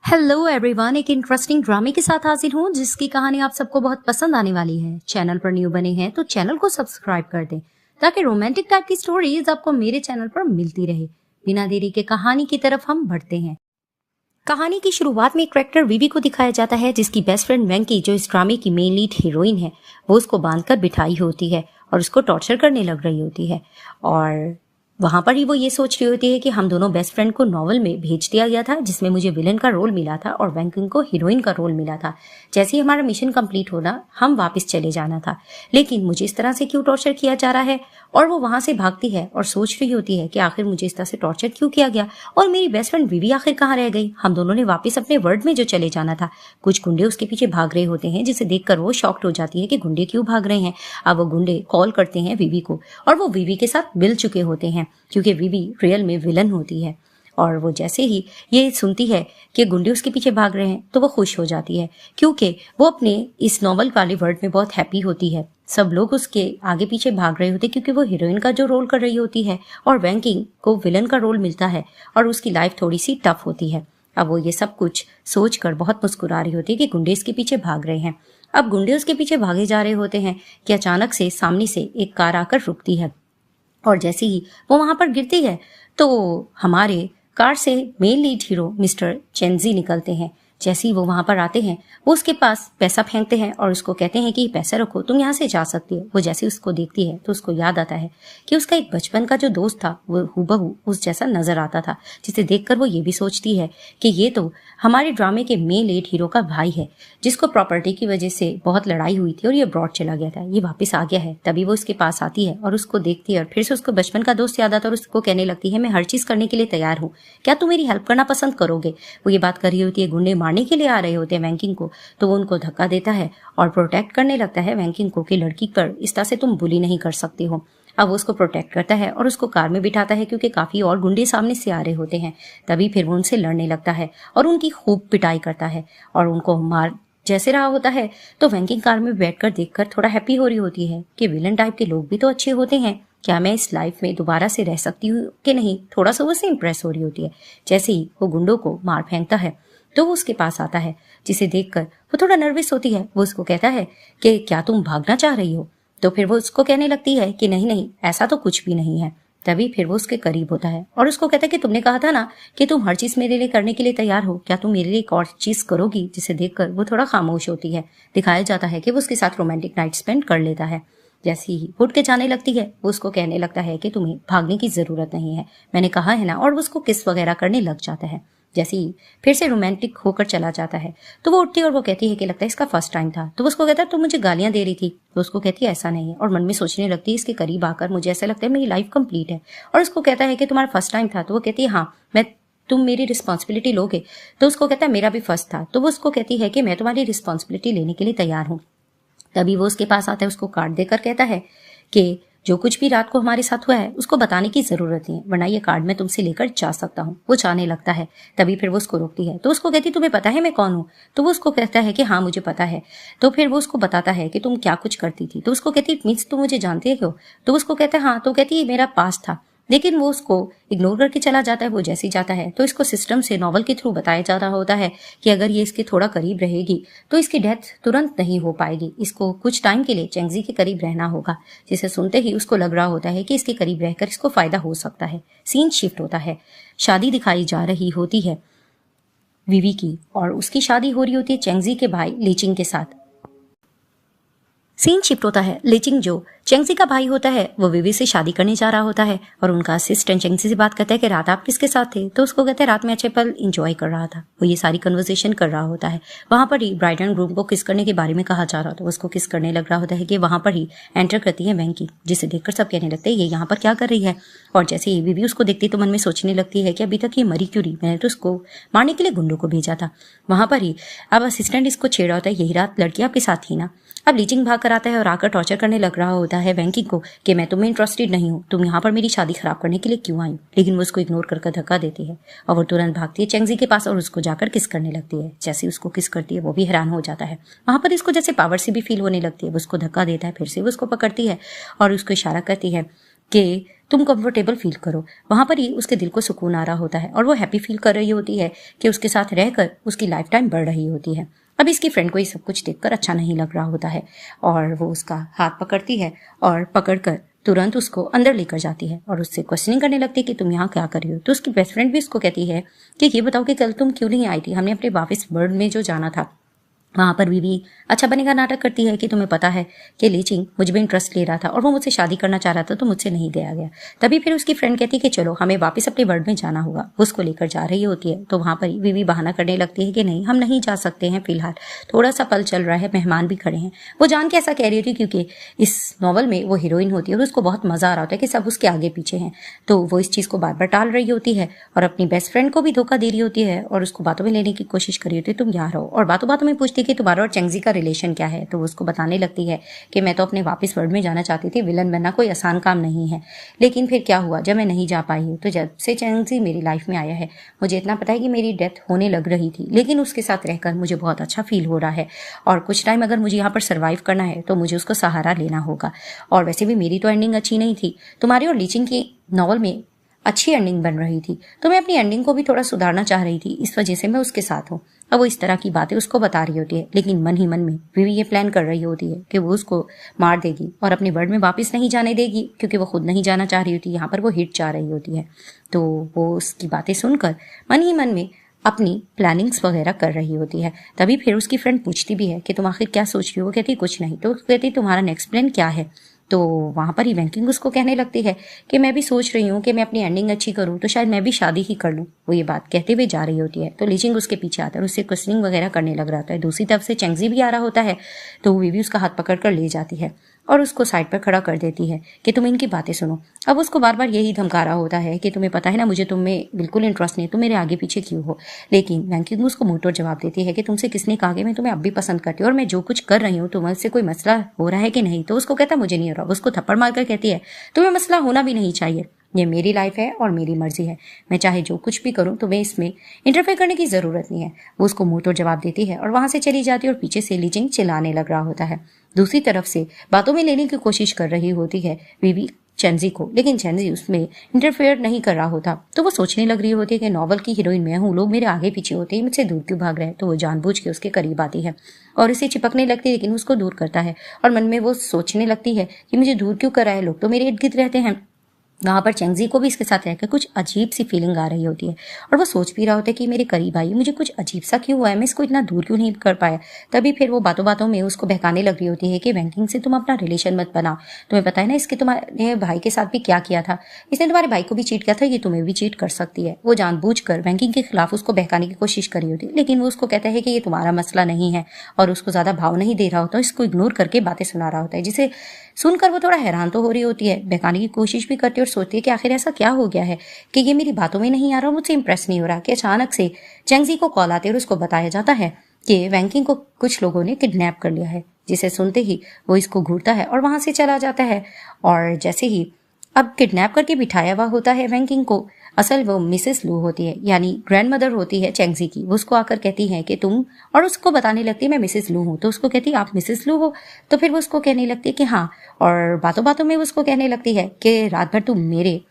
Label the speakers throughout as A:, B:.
A: Hello everyone, एक interesting ड्रामे के साथ हाजिर हूँ जिसकी कहानी आप सबको बहुत पसंद आने वाली है। चैनल पर न्यू बने हैं तो चैनल को सब्सक्राइब कर दें ताकि रोमांटिक टाइप की स्टोरीज आपको मेरे चैनल पर मिलती रहे। बिना देरी के कहानी की तरफ हम बढ़ते हैं। कहानी की शुरुआत में एक कैरेक्टर विवी को दिखाया जाता है जिसकी बेस्ट फ्रेंड वेंकी, जो इस ड्रामे की मेन लीड हीरोइन है, वो उसको बांधकर बिठाई होती है और उसको टॉर्चर करने लग रही होती है। और वहां पर ही वो ये सोच रही होती है कि हम दोनों बेस्ट फ्रेंड को नॉवल में भेज दिया गया था जिसमें मुझे विलन का रोल मिला था और वेंकिंग को हीरोइन का रोल मिला था। जैसे ही हमारा मिशन कंप्लीट होना हम वापस चले जाना था, लेकिन मुझे इस तरह से क्यों टॉर्चर किया जा रहा है। और वो वहां से भागती है और सोच रही होती है कि आखिर मुझे इस तरह से टॉर्चर क्यों किया गया और मेरी बेस्ट फ्रेंड विवी आखिर कहाँ रह गई। हम दोनों ने वापस अपने वर्ल्ड में जो चले जाना था। कुछ गुंडे उसके पीछे भाग रहे होते हैं जिसे देखकर वो शॉक्ड हो जाती है कि गुंडे क्यों भाग रहे हैं। अब वो गुंडे कॉल करते हैं विवी को और वो विवी के साथ मिल चुके होते हैं क्योंकि विवी रियल में विलन होती है। और वो जैसे ही ये सुनती है कि गुंडे उसके पीछे भाग रहे हैं तो वो खुश हो जाती है क्योंकि वो अपने इस नॉवल वाले वर्ल्ड में बहुत हैप्पी होती है। सब लोग उसके आगे पीछे भाग रहे होते क्योंकि वो हीरोइन का जो रोल कर रही होती है और वेंकिंग को विलन का रोल मिलता है और उसकी लाइफ थोड़ी सी टफ होती है। अब वो ये सब कुछ सोचकर बहुत मुस्कुरा रही होती है कि गुंडे इसके पीछे भाग रहे हैं। अब गुंडे उसके पीछे भागे जा रहे होते हैं कि अचानक से सामने से एक कार आकर रुकती है और जैसे ही वो वहां पर गिरती है तो हमारे कार से मेन लीड हीरो मिस्टर चेंजी निकलते हैं। जैसे ही वो वहां पर आते हैं वो उसके पास पैसा फेंकते हैं और उसको कहते हैं कि पैसा रखो, तुम यहाँ से जा सकती है। वो जैसे उसको देखती है तो उसको याद आता है कि उसका एक बचपन का जो दोस्त था वो हूबहू उस जैसा नजर आता था, जिसे देखकर वो ये भी सोचती है कि ये तो हमारे ड्रामे के मेन लीड हीरो का भाई है जिसको प्रॉपर्टी की वजह से बहुत लड़ाई हुई थी और ये अब्रॉड चला गया था, ये वापस आ गया है। तभी वो उसके पास आती है और उसको देखती है और फिर से उसको बचपन का दोस्त याद आता है और उसको कहने लगती है मैं हर चीज करने के लिए तैयार हूँ, क्या तुम मेरी हेल्प करना पसंद करोगे। वो ये बात कर रही होती है, गुंडे मारने के लिए आ रहे होते हैं वेंकिंग को, तो वो उनको धक्का देता है और प्रोटेक्ट करने लगता है वेंकिंग को कि लड़की पर इस तरह से तुम बुली नहीं कर सकते हो। अब वो उसको प्रोटेक्ट करता है और उसको कार में बिठाता है क्योंकि काफी और गुंडे सामने से आ रहे होते हैं। तभी फिर वो उनसे लड़ने लगता है और उनकी खूब पिटाई करता है और उनको मार जैसे रहा होता है। तो वेंकिंग कार में बैठकर देखकर थोड़ा हैप्पी हो रही होती है कि विलन टाइप के लोग भी तो अच्छे होते हैं, क्या मैं इस लाइफ में दोबारा से रह सकती हूँ कि नहीं, थोड़ा सा उससे इंप्रेस हो रही होती है। जैसे ही वो गुंडों को मार फेंकता है तो वो उसके पास आता है जिसे देखकर वो थोड़ा नर्वस होती है। वो उसको कहता है कि क्या तुम भागना चाह रही हो। तो फिर वो उसको कहने लगती है कि नहीं नहीं, ऐसा तो कुछ भी नहीं है। तभी फिर वो उसके करीब होता है और उसको कहता है कि तुमने कहा था ना कि तुम हर चीज मेरे लिए करने के लिए तैयार हो, क्या तुम मेरे लिए एक और चीज करोगी। जिसे देखकर वो थोड़ा खामोश होती है। दिखाया जाता है कि वो उसके साथ रोमांटिक नाइट स्पेंड कर लेता है। जैसे ही उठ के जाने लगती है वो उसको कहने लगता है कि तुम्हें भागने की जरूरत नहीं है, मैंने कहा है ना, और वो उसको किस वगैरह करने लग जाता है। जैसे ही फिर से रोमांटिक होकर चला जाता है तो वो उठती है और वो कहती है कि लगता है इसका फर्स्ट टाइम था। तो वो उसको कहता है तुम मुझे गालियां दे रही थी। तो उसको कहती है ऐसा नहीं है और मन में सोचने लगती है इसके करीब आकर मुझे ऐसा लगता है मेरी लाइफ कंप्लीट है। और उसको कहता है कि तुम्हारा फर्स्ट टाइम था। तो वो कहती है हाँ, तुम मेरी रिस्पॉन्सिबिलिटी लोगे। तो उसको कहता है मेरा भी फर्स्ट था। तो वो उसको कहती है कि मैं तुम्हारी रिस्पॉन्सिबिलिटी लेने के लिए तैयार हूँ। तभी वो उसके पास आता है, उसको कार्ड देकर कहता है कि जो कुछ भी रात को हमारे साथ हुआ है उसको बताने की जरूरत नहीं है, वरना ये कार्ड मैं तुमसे लेकर जा सकता हूँ। वो जाने लगता है। तभी फिर वो उसको रोकती है। तो उसको कहती तुम्हें पता है मैं कौन हूँ। तो वो उसको कहता है कि हाँ मुझे पता है। तो फिर वो उसको बताता है कि तुम क्या कुछ करती थी। तो उसको कहती मीन्स तुम मुझे जानते हो। तो उसको कहता है हाँ। तो कहती मेरा पास था, लेकिन वो उसको इग्नोर करके चला जाता है। वो जैसे ही जाता है तो इसको सिस्टम से नॉवल के थ्रू बताया जा रहा होता है कि अगर ये इसके थोड़ा करीब रहेगी तो इसकी डेथ तुरंत नहीं हो पाएगी, इसको कुछ टाइम के लिए चेंगजी के करीब रहना होगा। जिसे सुनते ही उसको लग रहा होता है कि इसके करीब रहकर इसको फायदा हो सकता है। सीन शिफ्ट होता है, शादी दिखाई जा रही होती है विवी की और उसकी शादी हो रही होती है चेंगजी के भाई लीचिंग के साथ। सीन शिफ्ट होता है, लीचिंग जो चेंगजी का भाई होता है वो विवी से शादी करने जा रहा होता है और उनका असिस्टेंट चेंगजी से बात करता है कि रात आप किसके साथ थे। तो उसको कहते हैं रात में अच्छे पल एंजॉय कर रहा था। वो ये सारी कन्वर्सेशन कर रहा होता है। वहां पर ही ब्राइड एंड ग्रूम को किस करने के बारे में कहा जा रहा था। उसको किस करने लग रहा होता है कि वहां पर ही एंटर करती है वेंकी, जिसे देखकर सब कहने लगते हैं ये यहाँ पर क्या कर रही है। और जैसे ही विवी उसको देखती तो मन में सोचने लगती है कि अभी तक ये मरी क्यों रही, मैंने तो उसको मारने के लिए गुंडों को भेजा था। वहां पर ही अब असिस्टेंट इसको छेड़ा होता है, यही रात लड़की आपके साथ थी ना। अब लीचिंग भाग कर आता है और आकर टॉर्चर करने लग रहा होता है वेंकी को कि मैं तुम्हें इंटरेस्टेड नहीं हूँ, तुम यहाँ पर मेरी शादी खराब करने के लिए क्यों आई। लेकिन वो उसको इग्नोर कर धक्का देती है और वो तुरंत भागती है चेंगजी के पास और उसको जाकर किस करने लगती है। जैसे उसको किस करती है वो भी हैरान हो जाता है। वहां पर इसको जैसे पावर से भी फील होने लगती है। वो उसको धक्का देता है, फिर से वो उसको पकड़ती है और उसको इशारा करती है कि तुम कंफर्टेबल फील करो। वहां पर ही उसके दिल को सुकून आ रहा होता है और वो हैप्पी फील कर रही होती है कि उसके साथ रहकर उसकी लाइफ टाइम बढ़ रही होती है। अब इसकी फ्रेंड को ये सब कुछ देखकर अच्छा नहीं लग रहा होता है और वो उसका हाथ पकड़ती है और पकड़कर तुरंत उसको अंदर लेकर जाती है और उससे क्वेश्चनिंग करने लगती है कि तुम यहाँ क्या कर रही हो। तो उसकी बेस्ट फ्रेंड भी उसको कहती है कि ये बताओ कि कल तुम क्यों नहीं आई थी, हमने अपने वापस वर्ल्ड में जो जाना था। वहां पर भी अच्छा बनेगा नाटक करती है कि तुम्हें पता है कि ली चिंग मुझ में इंटरेस्ट ले रहा था और वो मुझसे शादी करना चाह रहा था तो मुझसे नहीं दिया गया। तभी फिर उसकी फ्रेंड कहती है कि चलो हमें वापस अपने वर्ल्ड में जाना होगा। वो उसको लेकर जा रही होती है तो वहां पर बीवी बहाना करने लगती है कि नहीं, हम नहीं जा सकते हैं, फिलहाल थोड़ा सा पल चल रहा है, मेहमान भी खड़े हैं। वो जान के ऐसा कह रही थी क्योंकि इस नॉवल में वो हीरोइन होती है और उसको बहुत मजा आ रहा होता है कि सब उसके आगे पीछे हैं। तो वो इस चीज को बार बार टाल रही होती है और अपनी बेस्ट फ्रेंड को भी धोखा दे रही होती है और उसको बातों में लेने की कोशिश कर रही होती है, तुम यहाँ रहो। और बातों बातों में पूछती है कि तुम्हारा और चेंगजी का रिलेशन क्या है। तो वो उसको बताने लगती है कि मैं तो अपने वापस वर्ल्ड में जाना चाहती थी, विलन बनना कोई आसान काम नहीं है, लेकिन फिर क्या हुआ जब मैं नहीं जा पाई हूँ। तो जब से चेंगजी मेरी लाइफ में आया है मुझे इतना पता है कि मेरी डेथ होने लग रही थी, लेकिन उसके साथ रहकर मुझे बहुत अच्छा फील हो रहा है और कुछ टाइम अगर मुझे यहाँ पर सर्वाइव करना है तो मुझे उसको सहारा लेना होगा। और वैसे भी मेरी तो एंडिंग अच्छी नहीं थी, तुम्हारी और ली चिंग की नॉवल में अच्छी एंडिंग बन रही थी, तो मैं अपनी एंडिंग को भी थोड़ा सुधारना चाह रही थी, इस वजह से मैं उसके साथ हूँ। अब वो इस तरह की बातें उसको बता रही होती है, लेकिन मन ही मन में विवी ये प्लान कर रही होती है कि वो उसको मार देगी और अपने वर्ल्ड में वापस नहीं जाने देगी, क्योंकि वो खुद नहीं जाना चाह रही होती, यहाँ पर वो हिट चाह रही होती है। तो वो उसकी बातें सुनकर मन ही मन में अपनी प्लानिंग्स वगैरह कर रही होती है। तभी फिर उसकी फ्रेंड पूछती भी है कि तुम आखिर क्या सोच रही हो। वो कहती कुछ नहीं। तो कहती तुम्हारा नेक्स्ट प्लान क्या है। तो वहां पर ही वैंकिंग उसको कहने लगती है कि मैं भी सोच रही हूँ कि मैं अपनी एंडिंग अच्छी करूँ तो शायद मैं भी शादी ही कर लूँ। वो ये बात कहते हुए जा रही होती है तो ली चिंग उसके पीछे आता है और उससे क्वेश्चनिंग वगैरह करने लग रहा होता है। दूसरी तरफ से चेंगजी भी आ रहा होता है तो वो भी उसका हाथ पकड़ कर ले जाती है और उसको साइड पर खड़ा कर देती है कि तुम इनकी बातें सुनो। अब उसको बार बार यही धमका रहा होता है कि तुम्हें पता है ना मुझे तुम में बिल्कुल इंटरेस्ट नहीं, तुम मेरे आगे पीछे क्यों हो। लेकिन वैंकिंग उसको मुंह तोड़ जवाब देती है कि तुमसे किसने कहा कि मैं तुम्हें अब भी पसंद करती हूँ और मैं जो कुछ कर रही हूँ तुम्हारे कोई मसला हो रहा है कि नहीं। तो उसको कहता मुझे नहीं हो रहा। उसको थप्पड़ मारकर कहती है तुम्हें मसला होना भी नहीं चाहिए, ये मेरी लाइफ है और मेरी मर्जी है, मैं चाहे जो कुछ भी करूं तुम्हें इसमें इंटरफेयर करने की जरूरत नहीं है। वो उसको मुंह तोड़ जवाब देती है और वहां से चली जाती है और पीछे से ली चिंग चिल्लाने लग रहा होता है। दूसरी तरफ से बातों में लेने की कोशिश कर रही होती है बीवी चेंजी को, लेकिन चेंजी उसमें इंटरफेयर नहीं कर रहा होता। तो वो सोचने लग रही होती है कि नॉवल की हीरोइन मैं हूँ, लोग मेरे आगे पीछे होते हैं, मुझसे दूर क्यों भाग रहे हैं। तो वो जानबूझ के उसके करीब आती है और उसे चिपकने लगती है, लेकिन उसको दूर करता है और मन में वो सोचने लगती है कि मुझे दूर क्यों कर रहा है, लोग तो मेरे इर्द गिर्द रहते हैं। वहां पर चेंगजी को भी इसके साथ रहकर कुछ अजीब सी फीलिंग आ रही होती है और वो सोच भी रहा होता है कि मेरे करीब आई, मुझे कुछ अजीब सा क्यों हुआ है, मैं इसको इतना दूर क्यों नहीं कर पाया। तभी फिर वो बातों बातों में उसको बहकाने लग रही होती है कि वैंकिंग से तुम अपना रिलेशन मत बनाओ, तुम्हें पता है ना इसके तुम्हारे भाई के साथ भी क्या किया था, इसने तुम्हारे भाई को भी चीट किया था, ये तुम्हें भी चीट कर सकती है। वो जानबूझकर वैंकिंग के खिलाफ उसको बहकाने की कोशिश कर रही होती है, लेकिन वो उसको कहता है कि ये तुम्हारा मसला नहीं है और उसको ज्यादा भाव नहीं दे रहा होता, इसको इग्नोर करके बातें सुना रहा होता है, जिसे सुनकर वो थोड़ा हैरान तो हो रही होती है, बहकाने की कोशिश भी करती है और सोचती है कि आखिर ऐसा क्या हो गया है कि ये मेरी बातों में नहीं आ रहा, मुझसे इंप्रेस नहीं हो रहा। कि अचानक से चेंगजी को कॉल आती है और उसको बताया जाता है कि वैंकिंग को कुछ लोगों ने किडनैप कर लिया है, जिसे सुनते ही वो इसको घूरता है और वहां से चला जाता है। और जैसे ही अब किडनैप करके बिठाया हुआ होता है वैंकिंग को, असल वो मिसेस लू होती है, यानी ग्रैंड मदर होती है चेंगजी की। वो उसको आकर कहती है कि तुम, और उसको बताने लगती है मैं मिसेस लू हूँ। तो उसको कहती है आप मिसेस लू हो। तो फिर वो उसको कहने लगती है कि हाँ, और बातों बातों में वो उसको कहने लगती है कि रात भर तुम मेरे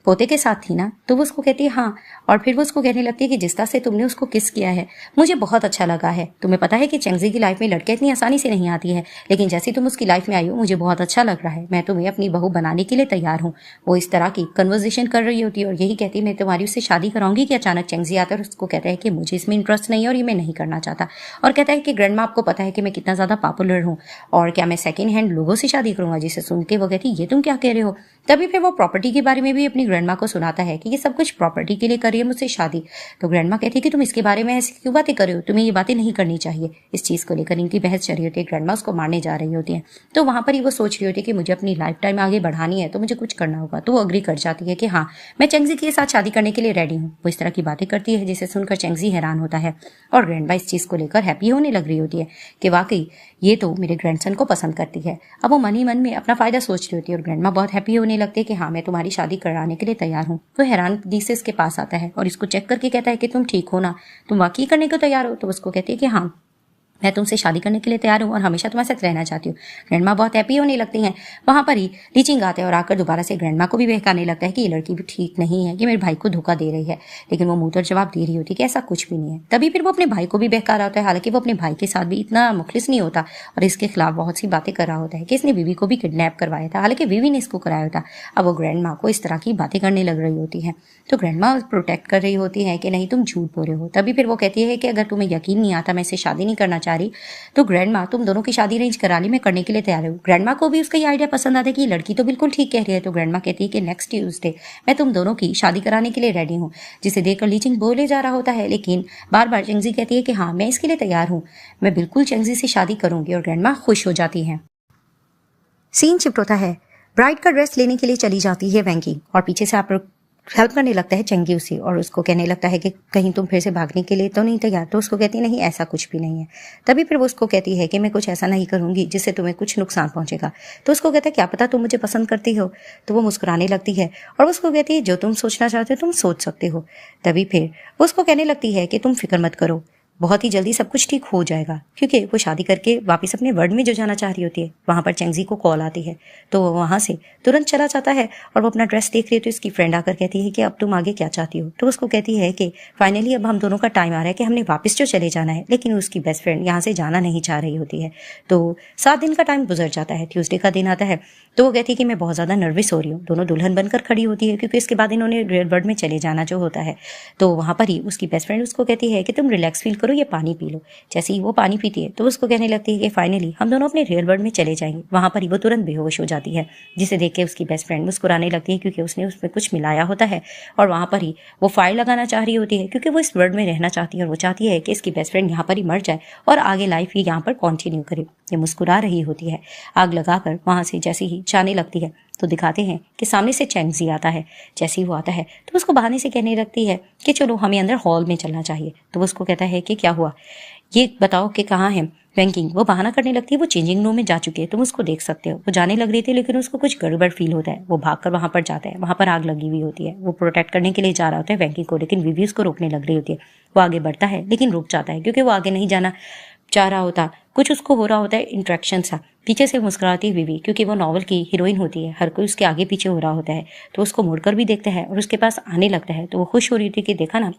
A: पोते के साथ थी ना। तो वो उसको कहती है हाँ, और फिर वो उसको कहने लगती है कि जिस तरह से तुमने उसको किस किया है मुझे बहुत अच्छा लगा है। तुम्हें पता है कि चेंगजी की लाइफ में लड़के इतनी आसानी से नहीं आती है, लेकिन जैसे तुम उसकी लाइफ में आई हो मुझे बहुत अच्छा लग रहा है, मैं तुम्हें अपनी बहू बनाने के लिए तैयार हूँ। वो इस तरह की कन्वर्सेशन कर रही होती है और यही कहती मैं तुम्हारी उससे शादी कराऊंगी। कि अचानक चेंगजी आता है और उसको कहता है कि मुझे इसमें इंटरेस्ट नहीं है और ये मैं नहीं करना चाहता, और कहता है कि ग्रैंडमा आपको पता है कि मैं कितना ज्यादा पॉपुलर हूँ और क्या मैं सेकंड हैंड लोगों से शादी करूंगा। जिसे सुन के वो कहती ये तुम क्या कह रहे हो। तभी फिर वो प्रॉपर्टी के बारे में भी अपनी ग्रैंडमा को सुनाता है कि ये सब कुछ प्रॉपर्टी के लिए कर रही है मुझसे शादी। तो ग्रैंडमा कहती है कि तुम इसके बारे में ऐसी क्यों बातें कर रहे हो, तुम्हें ये बातें नहीं करनी चाहिए। इस चीज को लेकर इनकी बहस चल रही होती है, ग्रैंडमा उसको मारने जा रही होती है। तो वहां पर ही वो सोच रही होती है कि मुझे अपनी लाइफ टाइम आगे बढ़ानी है तो मुझे कुछ करना होगा। तो वो अग्री कर जाती है कि हाँ, मैं चेंगजी के साथ शादी करने के लिए रेडी हूँ। वो इस तरह की बातें करती है जिसे सुनकर चेंगजी हैरान होता है और ग्रैंडमा इस चीज को लेकर हैप्पी होने लग रही होती है कि वाकई ये तो मेरे ग्रैंडसन को पसंद करती है। अब वो मन ही मन में अपना फायदा सोच रही होती है और ग्रैंडमा बहुत हैप्पी होने लगती है कि हाँ, मैं तुम्हारी शादी कराने के लिए तैयार हूँ। तो हैरानगी से इसके पास आता है और इसको चेक करके कहता है कि तुम ठीक हो ना, तुम वाकई करने को तैयार हो। तो उसको कहती है कि हाँ, मैं तुमसे शादी करने के लिए तैयार हूँ और हमेशा तुम्हारे साथ रहना चाहती हूँ। ग्रैंडमा बहुत हैप्पी होने लगती हैं। वहां पर ही ली चिंग आते हैं और आकर दोबारा से ग्रैंडमा को भी बहकाने लगता है कि ये लड़की भी ठीक नहीं है, कि मेरे भाई को धोखा दे रही है। लेकिन वो मुंह तर जवाब दे रही होती है कि ऐसा कुछ भी नहीं है। तभी फिर वो अपने भाई को भी बहका रहा होता है, हालांकि वो अपने भाई के साथ भी इतना मुखलिस नहीं होता और इसके खिलाफ बहुत सी बातें कर रहा होता है कि इसने बीवी को भी किडनैप करवाया था, हालांकि बीवी ने इसको कराया था। अब वो ग्रैंडमा को इस तरह की बातें करने लग रही होती है, तो ग्रैंडमा प्रोटेक्ट कर रही होती है कि नहीं तुम झूठ बोल रहे हो। तभी फिर वो कहती है कि अगर तुम्हें यकीन नहीं आता मैं इससे शादी नहीं करना चाह रही तो ग्रैंडमा तुम दोनों की शादी अरेंज करा ली, मैं करने के लिए तैयार हूँ। ग्रैंडमा को भी उसका ये आइडिया पसंद आता है कि लड़की तो बिल्कुल ठीक कह रही है। तो ग्रैंडमा कहती है कि नेक्स्ट ट्यूसडे मैं तुम दोनों की शादी कराने के लिए रेडी हूँ, जिसे देखकर ली चिंग बोले जा रहा होता है। लेकिन बार बार चेंगजी कहती है कि हाँ मैं इसके लिए तैयार हूँ, मैं बिल्कुल चेंगजी से शादी करूंगी और ग्रैंडमा खुश हो जाती है। सीन शिफ्ट होता है, ब्राइड का ड्रेस लेने के लिए चली जाती है वैंकी और पीछे से आप हेल्प करने लगता है चंगी उसे और उसको कहने लगता है कि कहीं तुम फिर से भागने के लिए तो नहीं तैयार। तो उसको कहती है नहीं ऐसा कुछ भी नहीं है। तभी फिर वो उसको कहती है कि मैं कुछ ऐसा नहीं करूंगी जिससे तुम्हें कुछ नुकसान पहुंचेगा। तो उसको कहता है क्या पता तुम मुझे पसंद करती हो। तो वो मुस्कुराने लगती है और उसको कहती है जो तुम सोचना चाहते हो तुम सोच सकते हो। तभी फिर वो उसको कहने लगती है कि तुम फिक्र मत करो, बहुत ही जल्दी सब कुछ ठीक हो जाएगा, क्योंकि वो शादी करके वापस अपने वर्ल्ड में जो जाना चाह रही होती है। वहां पर चेंगजी को कॉल आती है तो वो वहां से तुरंत चला जाता है और वो अपना ड्रेस देख रही है। तो इसकी फ्रेंड आकर कहती है कि अब तुम आगे क्या चाहती हो। तो उसको कहती है कि फाइनली अब हम दोनों का टाइम आ रहा है कि हमने वापस जो चले जाना है। लेकिन उसकी बेस्ट फ्रेंड यहाँ से जाना नहीं चाह रही होती है। तो 7 दिन का टाइम गुजर जाता है, ट्यूसडे का दिन आता है। तो वो कहती है कि मैं बहुत ज्यादा नर्वस हो रही हूँ। दोनों दुल्हन बनकर खड़ी होती है क्योंकि इसके बाद इन्होंने रियल वर्ल्ड में चले जाना जो होता है। तो वहां पर ही उसकी बेस्ट फ्रेंड उसको कहती है कि तुम रिलैक्स फील करो, ये पानी पी लो। जैसे ही वो पानी पीती है तो उसको कहने लगती है कि फाइनली हम दोनों अपने रियल वर्ल्ड में चले जाएंगे। वहां पर ही वो तुरंत बेहोश हो जाती है, जिसे देख के उसकी बेस्ट फ्रेंड मुस्कुराने लगती है क्योंकि उसने उसमें कुछ मिलाया होता है। और वहां पर ही वो फायर लगाना चाह रही होती है क्योंकि वो इस वर्ल्ड में रहना चाहती है और वो चाहती है कि इसकी बेस्ट फ्रेंड यहाँ पर ही मर जाए और आगे लाइफ ही यहाँ पर कंटिन्यू करे। ये मुस्कुरा रही होती है, आग लगाकर वहां से जैसे ही जाने लगती है तो दिखाते हैं कि सामने से चेंगजी आता है। जैसे ही वो आता है तो उसको बहाने से कहने लगती है कि चलो हमें अंदर हॉल में चलना चाहिए। तो वो उसको कहता है कि क्या हुआ, ये बताओ कि कहाँ है वैंकिंग। वो बहाना करने लगती है वो चेंजिंग रूम में जा चुके हैं, तुम उसको देख सकते हो। वो जाने लग रही थी लेकिन उसको कुछ गड़बड़ फील होता है। वो भागकर वहां पर जाता है, वहां पर आग लगी हुई होती है। वो प्रोटेक्ट करने के लिए जा रहा होता है वैंकिंग को, लेकिन विवी उसको रोकने लग रही होती है। वो आगे बढ़ता है लेकिन रुक जाता है क्योंकि वो आगे नहीं जाना चाह रहा होता। कुछ उसको हो रहा होता है इंट्रैक्शन सा। पीछे से मुस्कुराती है विवी क्योंकि वो नॉवल की हीरोइन होती है, हर कोई उसके आगे पीछे हो रहा होता है। तो उसको मुड़कर भी देखता है और उसके पास आने लगता है। तो वो खुश हो रही थी कि देखा ना,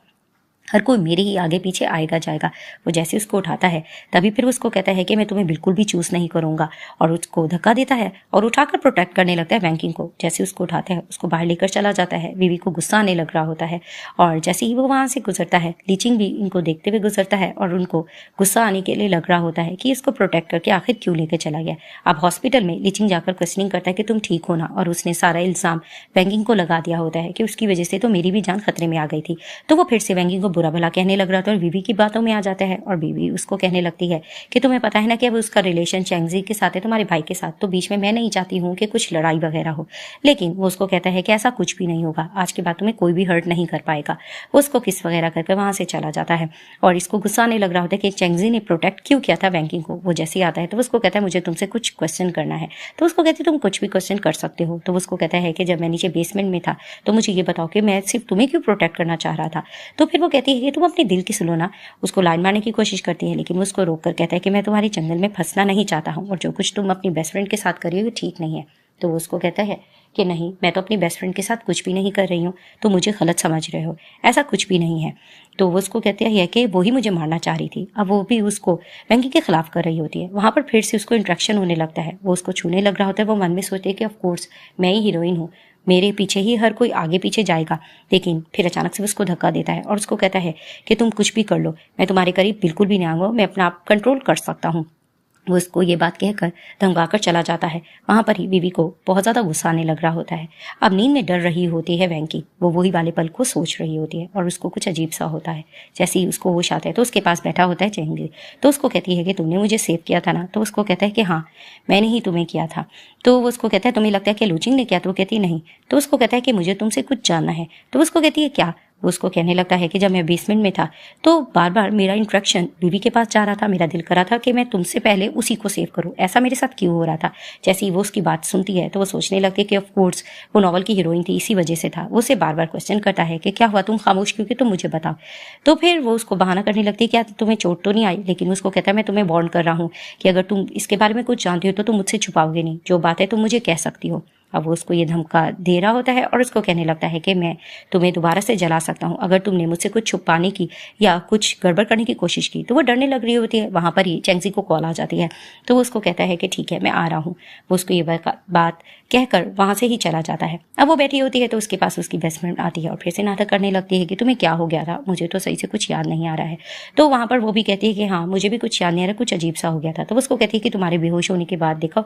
A: हर कोई मेरे ही आगे पीछे आएगा जाएगा। वो जैसे उसको उठाता है तभी फिर उसको कहता है कि मैं तुम्हें बिल्कुल भी चूज नहीं करूंगा और उसको धक्का देता है और उठाकर प्रोटेक्ट करने लगता है वैंकिंग को। जैसे उसको उठाता है उसको बाहर लेकर चला जाता है। बीवी को गुस्सा आने लग रहा होता है और जैसे ही वो वहां से गुजरता है ली चिंग भी इनको देखते हुए गुजरता है और उनको गुस्सा आने के लिए लग रहा होता है कि इसको प्रोटेक्ट करके आखिर क्यों लेकर चला गया। अब हॉस्पिटल में ली चिंग जाकर क्वेश्चनिंग करता है कि तुम ठीक हो ना, और उसने सारा इल्जाम वैंकिंग को लगा दिया होता है कि उसकी वजह से तो मेरी भी जान खतरे में आ गई थी। तो वो फिर से वैंकिंग को बुरा भला कहने लग रहा था और बीवी की बातों में आ जाता है और बीवी उसको कहने लगती है कि तुम्हें पता है ना कि अब उसका रिलेशन चेंगजी के साथ है, तुम्हारे भाई के साथ, तो बीच में मैं नहीं चाहती हूँ कि कुछ लड़ाई वगैरह हो। लेकिन वो उसको कहता है कि ऐसा कुछ भी नहीं होगा, आज के बाद तुम्हें कोई भी हर्ट नहीं कर पाएगा। वो उसको किस वगैरह करके वहां से चला जाता है और इसको गुस्सा आने लग रहा होता है कि चेंगजी ने प्रोटेक्ट क्यों किया था वैंकिंग को। वो जैसे ही आता है तो उसको कहता है मुझे तुमसे कुछ क्वेश्चन करना है। तो उसको कहती है तुम कुछ भी क्वेश्चन कर सकते हो। तो उसको कहता है कि जब मैं नीचे बेसमेंट में था तो मुझे ये बताओ कि मैं सिर्फ तुम्हें क्यों प्रोटेक्ट करना चाह रहा था। तो फिर वो कहती है कि तुम अपने दिल की सुनो ना। उसको लाइन मारने की कोशिश करती है लेकिन वो उसको रोक कर कहता है कि मैं तुम्हारी जंगल में फंसना नहीं चाहता हूँ और जो कुछ तुम अपनी बेस्ट फ्रेंड के साथ कर रही हो ठीक नहीं है। तो वो उसको कहता है कि नहीं, मैं तो अपनी बेस्ट फ्रेंड के साथ कुछ भी नहीं कर रही हूँ, तो मुझे गलत समझ रहे हो, ऐसा कुछ भी नहीं है। तो वो उसको कहते हैं कि वो ही मुझे मारना चाह रही थी। अब वो भी उसको वैंकी के खिलाफ कर रही होती है। वहां पर फिर से उसको इंट्रैक्शन होने लगता है, वो उसको छूने लग रहा होता है। वो मन में सोचते है कि ऑफकोर्स मैं ही हीरोइन हूँ, मेरे पीछे ही हर कोई आगे पीछे जाएगा। लेकिन फिर अचानक से उसको धक्का देता है और उसको कहता है कि तुम कुछ भी कर लो, मैं तुम्हारे करीब बिल्कुल भी नहीं आऊंगा, मैं अपना आप कंट्रोल कर सकता हूँ। वो उसको ये बात कहकर धमकाकर चला जाता है। वहां पर ही बीवी को बहुत ज्यादा गुस्सा आने लग रहा होता है। अब नींद में डर रही होती है वैंकी, वो वही वाले पल को सोच रही होती है और उसको कुछ अजीब सा होता है। जैसे ही उसको होश आता है तो उसके पास बैठा होता है चेंगजी। तो उसको कहती है कि तुमने मुझे सेव किया था ना। तो उसको कहता है कि हाँ, मैंने ही तुम्हें किया था। तो वो उसको कहता है तुम्हें लगता है कि लूचिंग ने किया। तो वो कहती है नहीं। तो उसको कहता है कि मुझे तुमसे कुछ जानना है। तो उसको कहती है क्या। वो उसको कहने लगता है कि जब मैं बेसमेंट में था तो बार बार मेरा इंट्रैक्शन बीवी के पास जा रहा था, मेरा दिल कर रहा था कि मैं तुमसे पहले उसी को सेव करूं, ऐसा मेरे साथ क्यों हो रहा था। जैसे ही वो उसकी बात सुनती है तो वो सोचने लगती है कि ऑफ कोर्स वो नॉवल की हीरोइन थी, इसी वजह से था। वो उसे बार बार क्वेश्चन करता है कि क्या हुआ, तुम खामोश क्यों, कि तुम मुझे बताओ। तो फिर वो उसको बहाना करने लगती है कि क्या तुम्हें चोट तो नहीं आई, लेकिन उसको कहता है मैं तुम्हें वार्न कर रहा हूँ कि अगर तुम इसके बारे में कुछ जानती हो तो तुम मुझसे छुपाओगे नहीं, जो बात है तुम मुझे कह सकती हो। अब वो उसको ये धमका दे रहा होता है और उसको कहने लगता है कि मैं तुम्हें दोबारा से जला सकता हूँ अगर तुमने मुझसे कुछ छुपाने की या कुछ गड़बड़ करने की कोशिश की। तो वो डरने लग रही होती है। वहां पर ही चेंगजी को कॉल आ जाती है तो वो उसको कहता है कि ठीक है मैं आ रहा हूँ। वो उसको ये बात कहकर वहां से ही चला जाता है। अब वो बैठी होती है तो उसके पास उसकी बेस्ट फ्रेंड आती है और फिर से नाटक करने लगती है कि तुम्हें क्या हो गया था, मुझे तो सही से कुछ याद नहीं आ रहा है। तो वहां पर वो भी कहती है कि हाँ मुझे भी कुछ याद नहीं आ रहा, कुछ अजीब सा हो गया था। तो वो उसको कहती है कि तुम्हारे बेहोश होने के बाद देखो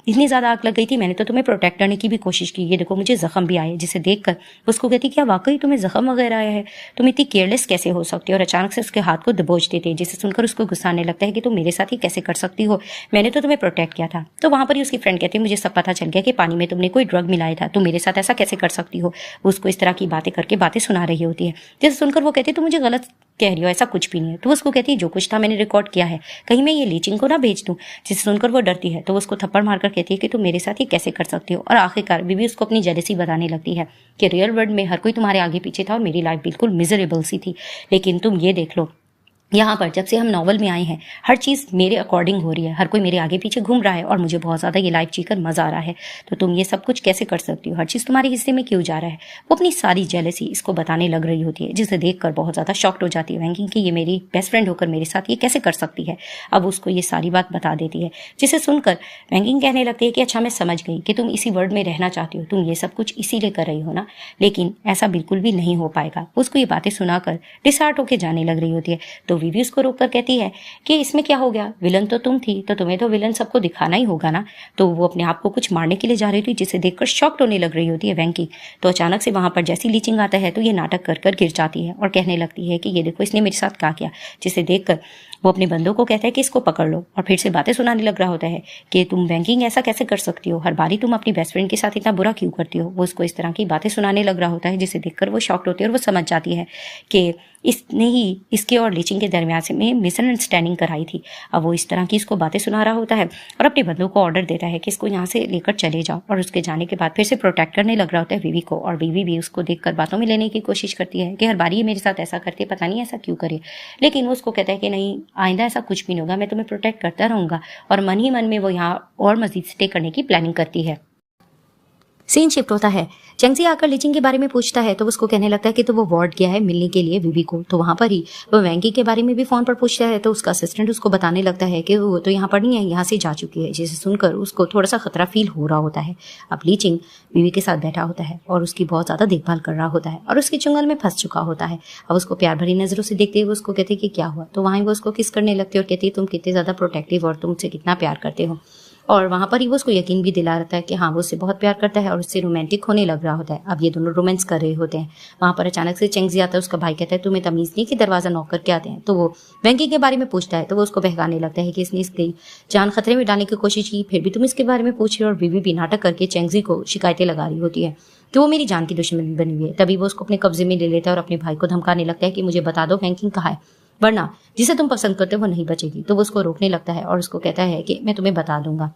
A: इतनी ज्यादा आग लग गई थी, मैंने तो तुम्हें प्रोटेक्ट करने की भी कोशिश की, ये देखो मुझे जख्म भी आए। जिसे देखकर उसको कहती क्या वाकई तुम्हें जख्म वगैरह आया है, तुम इतनी केयरलेस कैसे हो सकती हो। और अचानक से उसके हाथ को दबोच देते हैं जिसे सुनकर उसको गुस्सा आने लगता है कि तुम मेरे साथ ही कैसे कर सकती हो, मैंने तो तुम्हें प्रोटेक्ट किया था। तो वहां पर ही उसकी फ्रेंड कहती है मुझे सब पता चल गया कि पानी में तुमने कोई ड्रग मिलाया था, तुम मेरे साथ ऐसा कैसे कर सकती हो। उसको इस तरह की बातें करके बातें सुना रही होती है जिसे सुनकर वो कहती है तुम मुझे गलत कह रही हो, ऐसा कुछ भी नहीं है। तो उसको कहती है जो कुछ था मैंने रिकॉर्ड किया है, कहीं मैं ये लीचिंग को ना भेज दूं। जिसे सुनकर वो डरती है तो उसको थप्पड़ मारकर कहती है कि तुम मेरे साथ ही कैसे कर सकती हो। और आखिरकार बीवी उसको अपनी जेलसी बताने लगती है कि रियल वर्ल्ड में हर कोई तुम्हारे आगे पीछे था और मेरी लाइफ बिल्कुल मिजरेबल सी थी, लेकिन तुम ये देख लो यहाँ पर जब से हम नॉवल में आए हैं हर चीज़ मेरे अकॉर्डिंग हो रही है, हर कोई मेरे आगे पीछे घूम रहा है और मुझे बहुत ज़्यादा ये लाइफ जीकर मज़ा आ रहा है। तो तुम ये सब कुछ कैसे कर सकती हो, हर चीज़ तुम्हारे हिस्से में क्यों जा रहा है। वो अपनी सारी जेलसी इसको बताने लग रही होती है जिसे देखकर बहुत ज़्यादा शॉक्ड हो जाती है वैंकिंग कि ये मेरी बेस्ट फ्रेंड होकर मेरे साथ ये कैसे कर सकती है। अब उसको ये सारी बात बता देती है जिसे सुनकर वैंकिंग कहने लगती है कि अच्छा मैं समझ गई कि तुम इसी वर्ल्ड में रहना चाहती हो, तुम ये सब कुछ इसीलिए कर रही हो ना, लेकिन ऐसा बिल्कुल भी नहीं हो पाएगा। उसको ये बातें सुनाकर डिसहार्ट होकर जाने लग रही होती है। तो वीवी उसको रोककर कहती है कि इसमें क्या हो गया, विलन तो तुम थी तो तुम्हें तो विलन सबको दिखाना ही होगा ना। तो वो अपने आप को कुछ मारने के लिए जा रही थी जिसे देखकर शॉक्ड होने लग रही होती है वैंकी। तो अचानक से वहां पर जैसी लीचिंग आता है तो ये नाटक कर कर गिर जाती है और कहने लगती है कि ये देखो इसने मेरे साथ क्या किया। जिसे देखकर वो अपने बंदों को कहता है कि इसको पकड़ लो और फिर से बातें सुनाने लग रहा होता है कि तुम बैंकिंग ऐसा कैसे कर सकती हो, हर बारी तुम अपनी बेस्ट फ्रेंड के साथ इतना बुरा क्यों करती हो। वो उसको इस तरह की बातें सुनाने लग रहा होता है जिसे देखकर वो शॉक्ड होती है और वो समझ जाती है कि इसने ही इसके और लीचिंग के दरमियान से में मिसअंडरस्टैंडिंग कराई थी। अब वो इस तरह की इसको बातें सुना रहा होता है और अपने बंदों को ऑर्डर देता है कि इसको यहाँ से लेकर चले जाओ। और उसके जाने के बाद फिर से प्रोटेक्ट करने लग रहा होता है बीवी को और बीवी भी उसको देखकर बातों में लेने की कोशिश करती है कि हर बारी ये मेरे साथ ऐसा करती है, पता नहीं ऐसा क्यों करे। लेकिन वो उसको कहता है कि नहीं आइंदा ऐसा कुछ भी नहीं होगा, मैं तुम्हें प्रोटेक्ट करता रहूंगा। और मन ही मन में वो यहाँ और मजीद स्टे करने की प्लानिंग करती है। सीन शिफ्ट होता है। चेंगजी आकर लीचिंग के बारे में पूछता है तो उसको कहने लगता है कि तो वो वार्ड गया है मिलने के लिए विवी को। तो वहां पर ही वो वैंकी के बारे में भी फोन पर पूछता है तो उसका असिस्टेंट उसको बताने लगता है कि वो तो यहाँ पर नहीं है, यहाँ से जा चुकी है। जिसे सुनकर उसको थोड़ा सा खतरा फील हो रहा होता है। अब लीचिंग विवी के साथ बैठा होता है और उसकी बहुत ज्यादा देखभाल कर रहा होता है और उसके चुंगल में फंस चुका होता है। अब उसको प्यार भरी नजरों से देखते हुए उसको कहते कि क्या हुआ। तो वहीं वो उसको किस करने लगती है और कहती है तुम कितने ज्यादा प्रोटेक्टिव और तुम मुझसे कितना प्यार करते हो। और वहां पर ही वो उसको यकीन भी दिला रहता है कि हाँ वो उससे बहुत प्यार करता है और उससे रोमांटिक होने लग रहा होता है। अब ये दोनों रोमांस कर रहे होते हैं। वहां पर अचानक से चेंगजी आता है, उसका भाई कहता है तुम्हें तमीज नहीं कि दरवाजा नॉक करके आते हैं। तो वो वैंकी के बारे में पूछता है तो वो उसको बहकाने लगता है कि इसने इसकी जान खतरे में डालने की कोशिश की, फिर भी तुम इसके बारे में पूछ रहे हो। और बीवी भी नाटक करके चेंगजी को शिकायतें लगा रही होती है कि वो मेरी जान की दुश्मन बनी हुई है। तभी वो उसको अपने कब्जे में ले लेता है और अपने भाई को धमकाने लगता है कि मुझे बता दो वैंकिंग कहाँ है, वरना जिसे तुम पसंद करते हो वो नहीं बचेगी। तो वो उसको रोकने लगता है और उसको कहता है कि मैं तुम्हें बता दूंगा।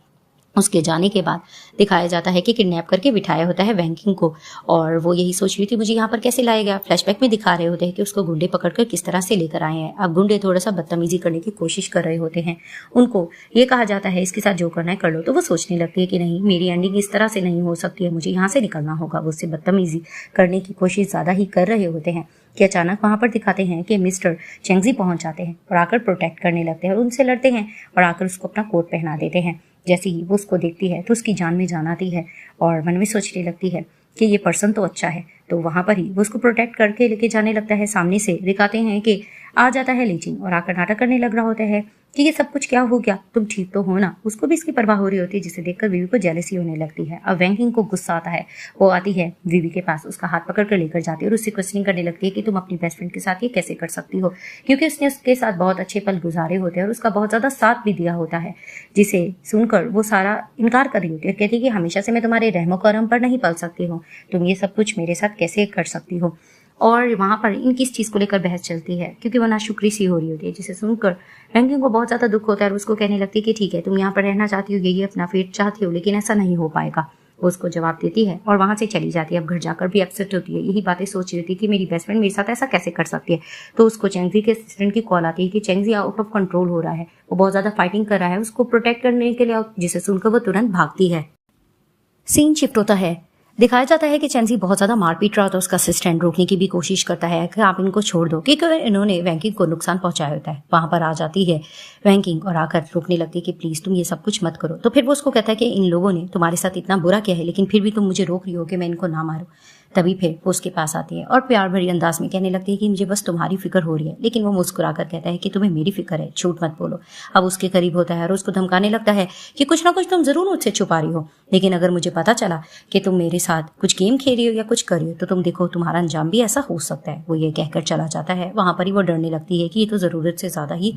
A: उसके जाने के बाद दिखाया जाता है कि किडनैप करके बिठाया होता है वैंकिंग को और वो यही सोच रही थी मुझे यहाँ पर कैसे लाया गया। फ्लैशबैक में दिखा रहे होते हैं कि उसको गुंडे पकड़कर किस तरह से लेकर आए हैं। अब गुंडे थोड़ा सा बदतमीजी करने की कोशिश कर रहे होते हैं। उनको ये कहा जाता है इसके साथ जो करना है कर लो। तो वो सोचने लगती है कि नहीं मेरी एंडिंग इस तरह से नहीं हो सकती है, मुझे यहाँ से निकलना होगा। वो उससे बदतमीजी करने की कोशिश ज्यादा ही कर रहे होते हैं कि अचानक वहां पर दिखाते हैं कि मिस्टर चेंगजी पहुंच जाते हैं और आकर प्रोटेक्ट करने लगते हैं और उनसे लड़ते हैं और आकर उसको अपना कोट पहना देते हैं। जैसे ही वो उसको देखती है तो उसकी जान में जान आती है और मन में सोचने लगती है कि ये पर्सन तो अच्छा है। तो वहां पर ही वो उसको प्रोटेक्ट करके लेके जाने लगता है। सामने से दिखाते हैं कि आ जाता है लीचिंग और आकर नाटक करने लग रहा होता है कि ये सब कुछ क्या हो गया, तुम ठीक तो हो ना। उसको भी इसकी परवाह हो रही होती है जिसे देखकर विवी को जेलसी होने लगती है। अब वैंकिंग को गुस्सा आता है, वो आती है विवी के पास, उसका हाथ पकड़ कर लेकर जाती है और उससे क्वेश्चनिंग करने लगती है कि तुम अपनी बेस्ट फ्रेंड के साथ ये कैसे कर सकती हो, क्योंकि उसने उसके साथ बहुत अच्छे पल गुजारे होते हैं और उसका बहुत ज्यादा साथ भी दिया होता है। जिसे सुनकर वो सारा इनकार कर रही होती है, कहती है कि हमेशा से मैं तुम्हारे रहमो करम पर नहीं पल सकती हूँ, तुम ये सब कुछ मेरे साथ कैसे कर सकती हो। और वहाँ पर इनकी इस चीज़ को लेकर बहस चलती है क्योंकि वो नाशुक्री सी हो रही होती है, जिसे सुनकर वैंकिंग को बहुत ज़्यादा दुख होता है और उसको कहने लगती है कि ठीक है, तुम यहाँ पर रहना चाहती हो, यही अपना फेट चाहती हो, लेकिन ऐसा नहीं हो पाएगा। वो उसको जवाब देती है और वहाँ से चली जाती है। अब घर जाकर भी अपसेट होती है, यही बातें सोच रही थी कि मेरी बेस्ट फ्रेंड मेरे साथ ऐसा कैसे कर सकती है। तो उसको चेंगजी के असिस्टेंट की कॉल आती है कि चेंगजी आउट ऑफ कंट्रोल हो रहा है, वो बहुत ज़्यादा फाइटिंग कर रहा है, उसको प्रोटेक्ट करने के लिए, जिसे सुनकर वो तुरंत भागती है। सीन शिफ्ट होता है, दिखाया जाता है कि चेंजी बहुत ज्यादा मार पीट रहा होता है, उसका असिस्टेंट रोकने की भी कोशिश करता है कि आप इनको छोड़ दो, क्योंकि इन्होंने वैंकिंग को नुकसान पहुंचाया होता है। वहां पर आ जाती है वैंकिंग और आकर रोकने लगती है कि प्लीज तुम ये सब कुछ मत करो। तो फिर वो उसको कहता है कि इन लोगों ने तुम्हारे साथ इतना बुरा किया है, लेकिन फिर भी तुम मुझे रोक रही हो कि मैं इनको ना मारूं। तभी फिर वो उसके पास आती है और प्यार भरी अंदाज में कहने लगती है कि मुझे बस तुम्हारी फिक्र हो रही है, लेकिन वो मुस्कुराकर कहता है कि तुम्हें मेरी फिक्र है, झूठ मत बोलो। अब उसके करीब होता है और उसको धमकाने लगता है कि कुछ ना कुछ तुम जरूर मुझसे छुपा रही हो, लेकिन अगर मुझे पता चला कि तुम मेरे साथ कुछ गेम खेल रही हो या कुछ कर रही हो तो तुम देखो तुम्हारा अंजाम भी ऐसा हो सकता है। वो ये कहकर चला जाता है। वहां पर ही वो डरने लगती है कि ये तो जरूरत से ज्यादा ही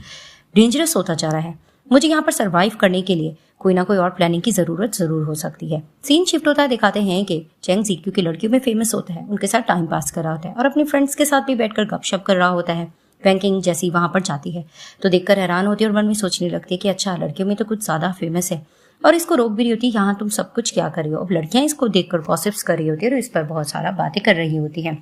A: डेंजरस होता जा रहा है, मुझे यहाँ पर सरवाइव करने के लिए कोई ना कोई और प्लानिंग की जरूरत जरूर हो सकती है। सीन शिफ्ट होता है, दिखाते हैं कि चेंगजी क्योंकि लड़कियों में फेमस होता है, उनके साथ टाइम पास कर रहा होता है और अपने फ्रेंड्स के साथ भी बैठकर गपशप कर रहा होता है। वैंकिंग जैसी वहां पर जाती है तो देखकर हैरान होती है और मन में सोचने लगती है कि अच्छा, लड़कियों में तो कुछ ज्यादा फेमस है, और इसको रोक भी रही होती है, यहाँ तुम सब कुछ क्या कर रही हो। अब लड़कियां इसको देखकर गॉसिप्स कर रही होती है और इस पर बहुत सारा बातें कर रही होती है।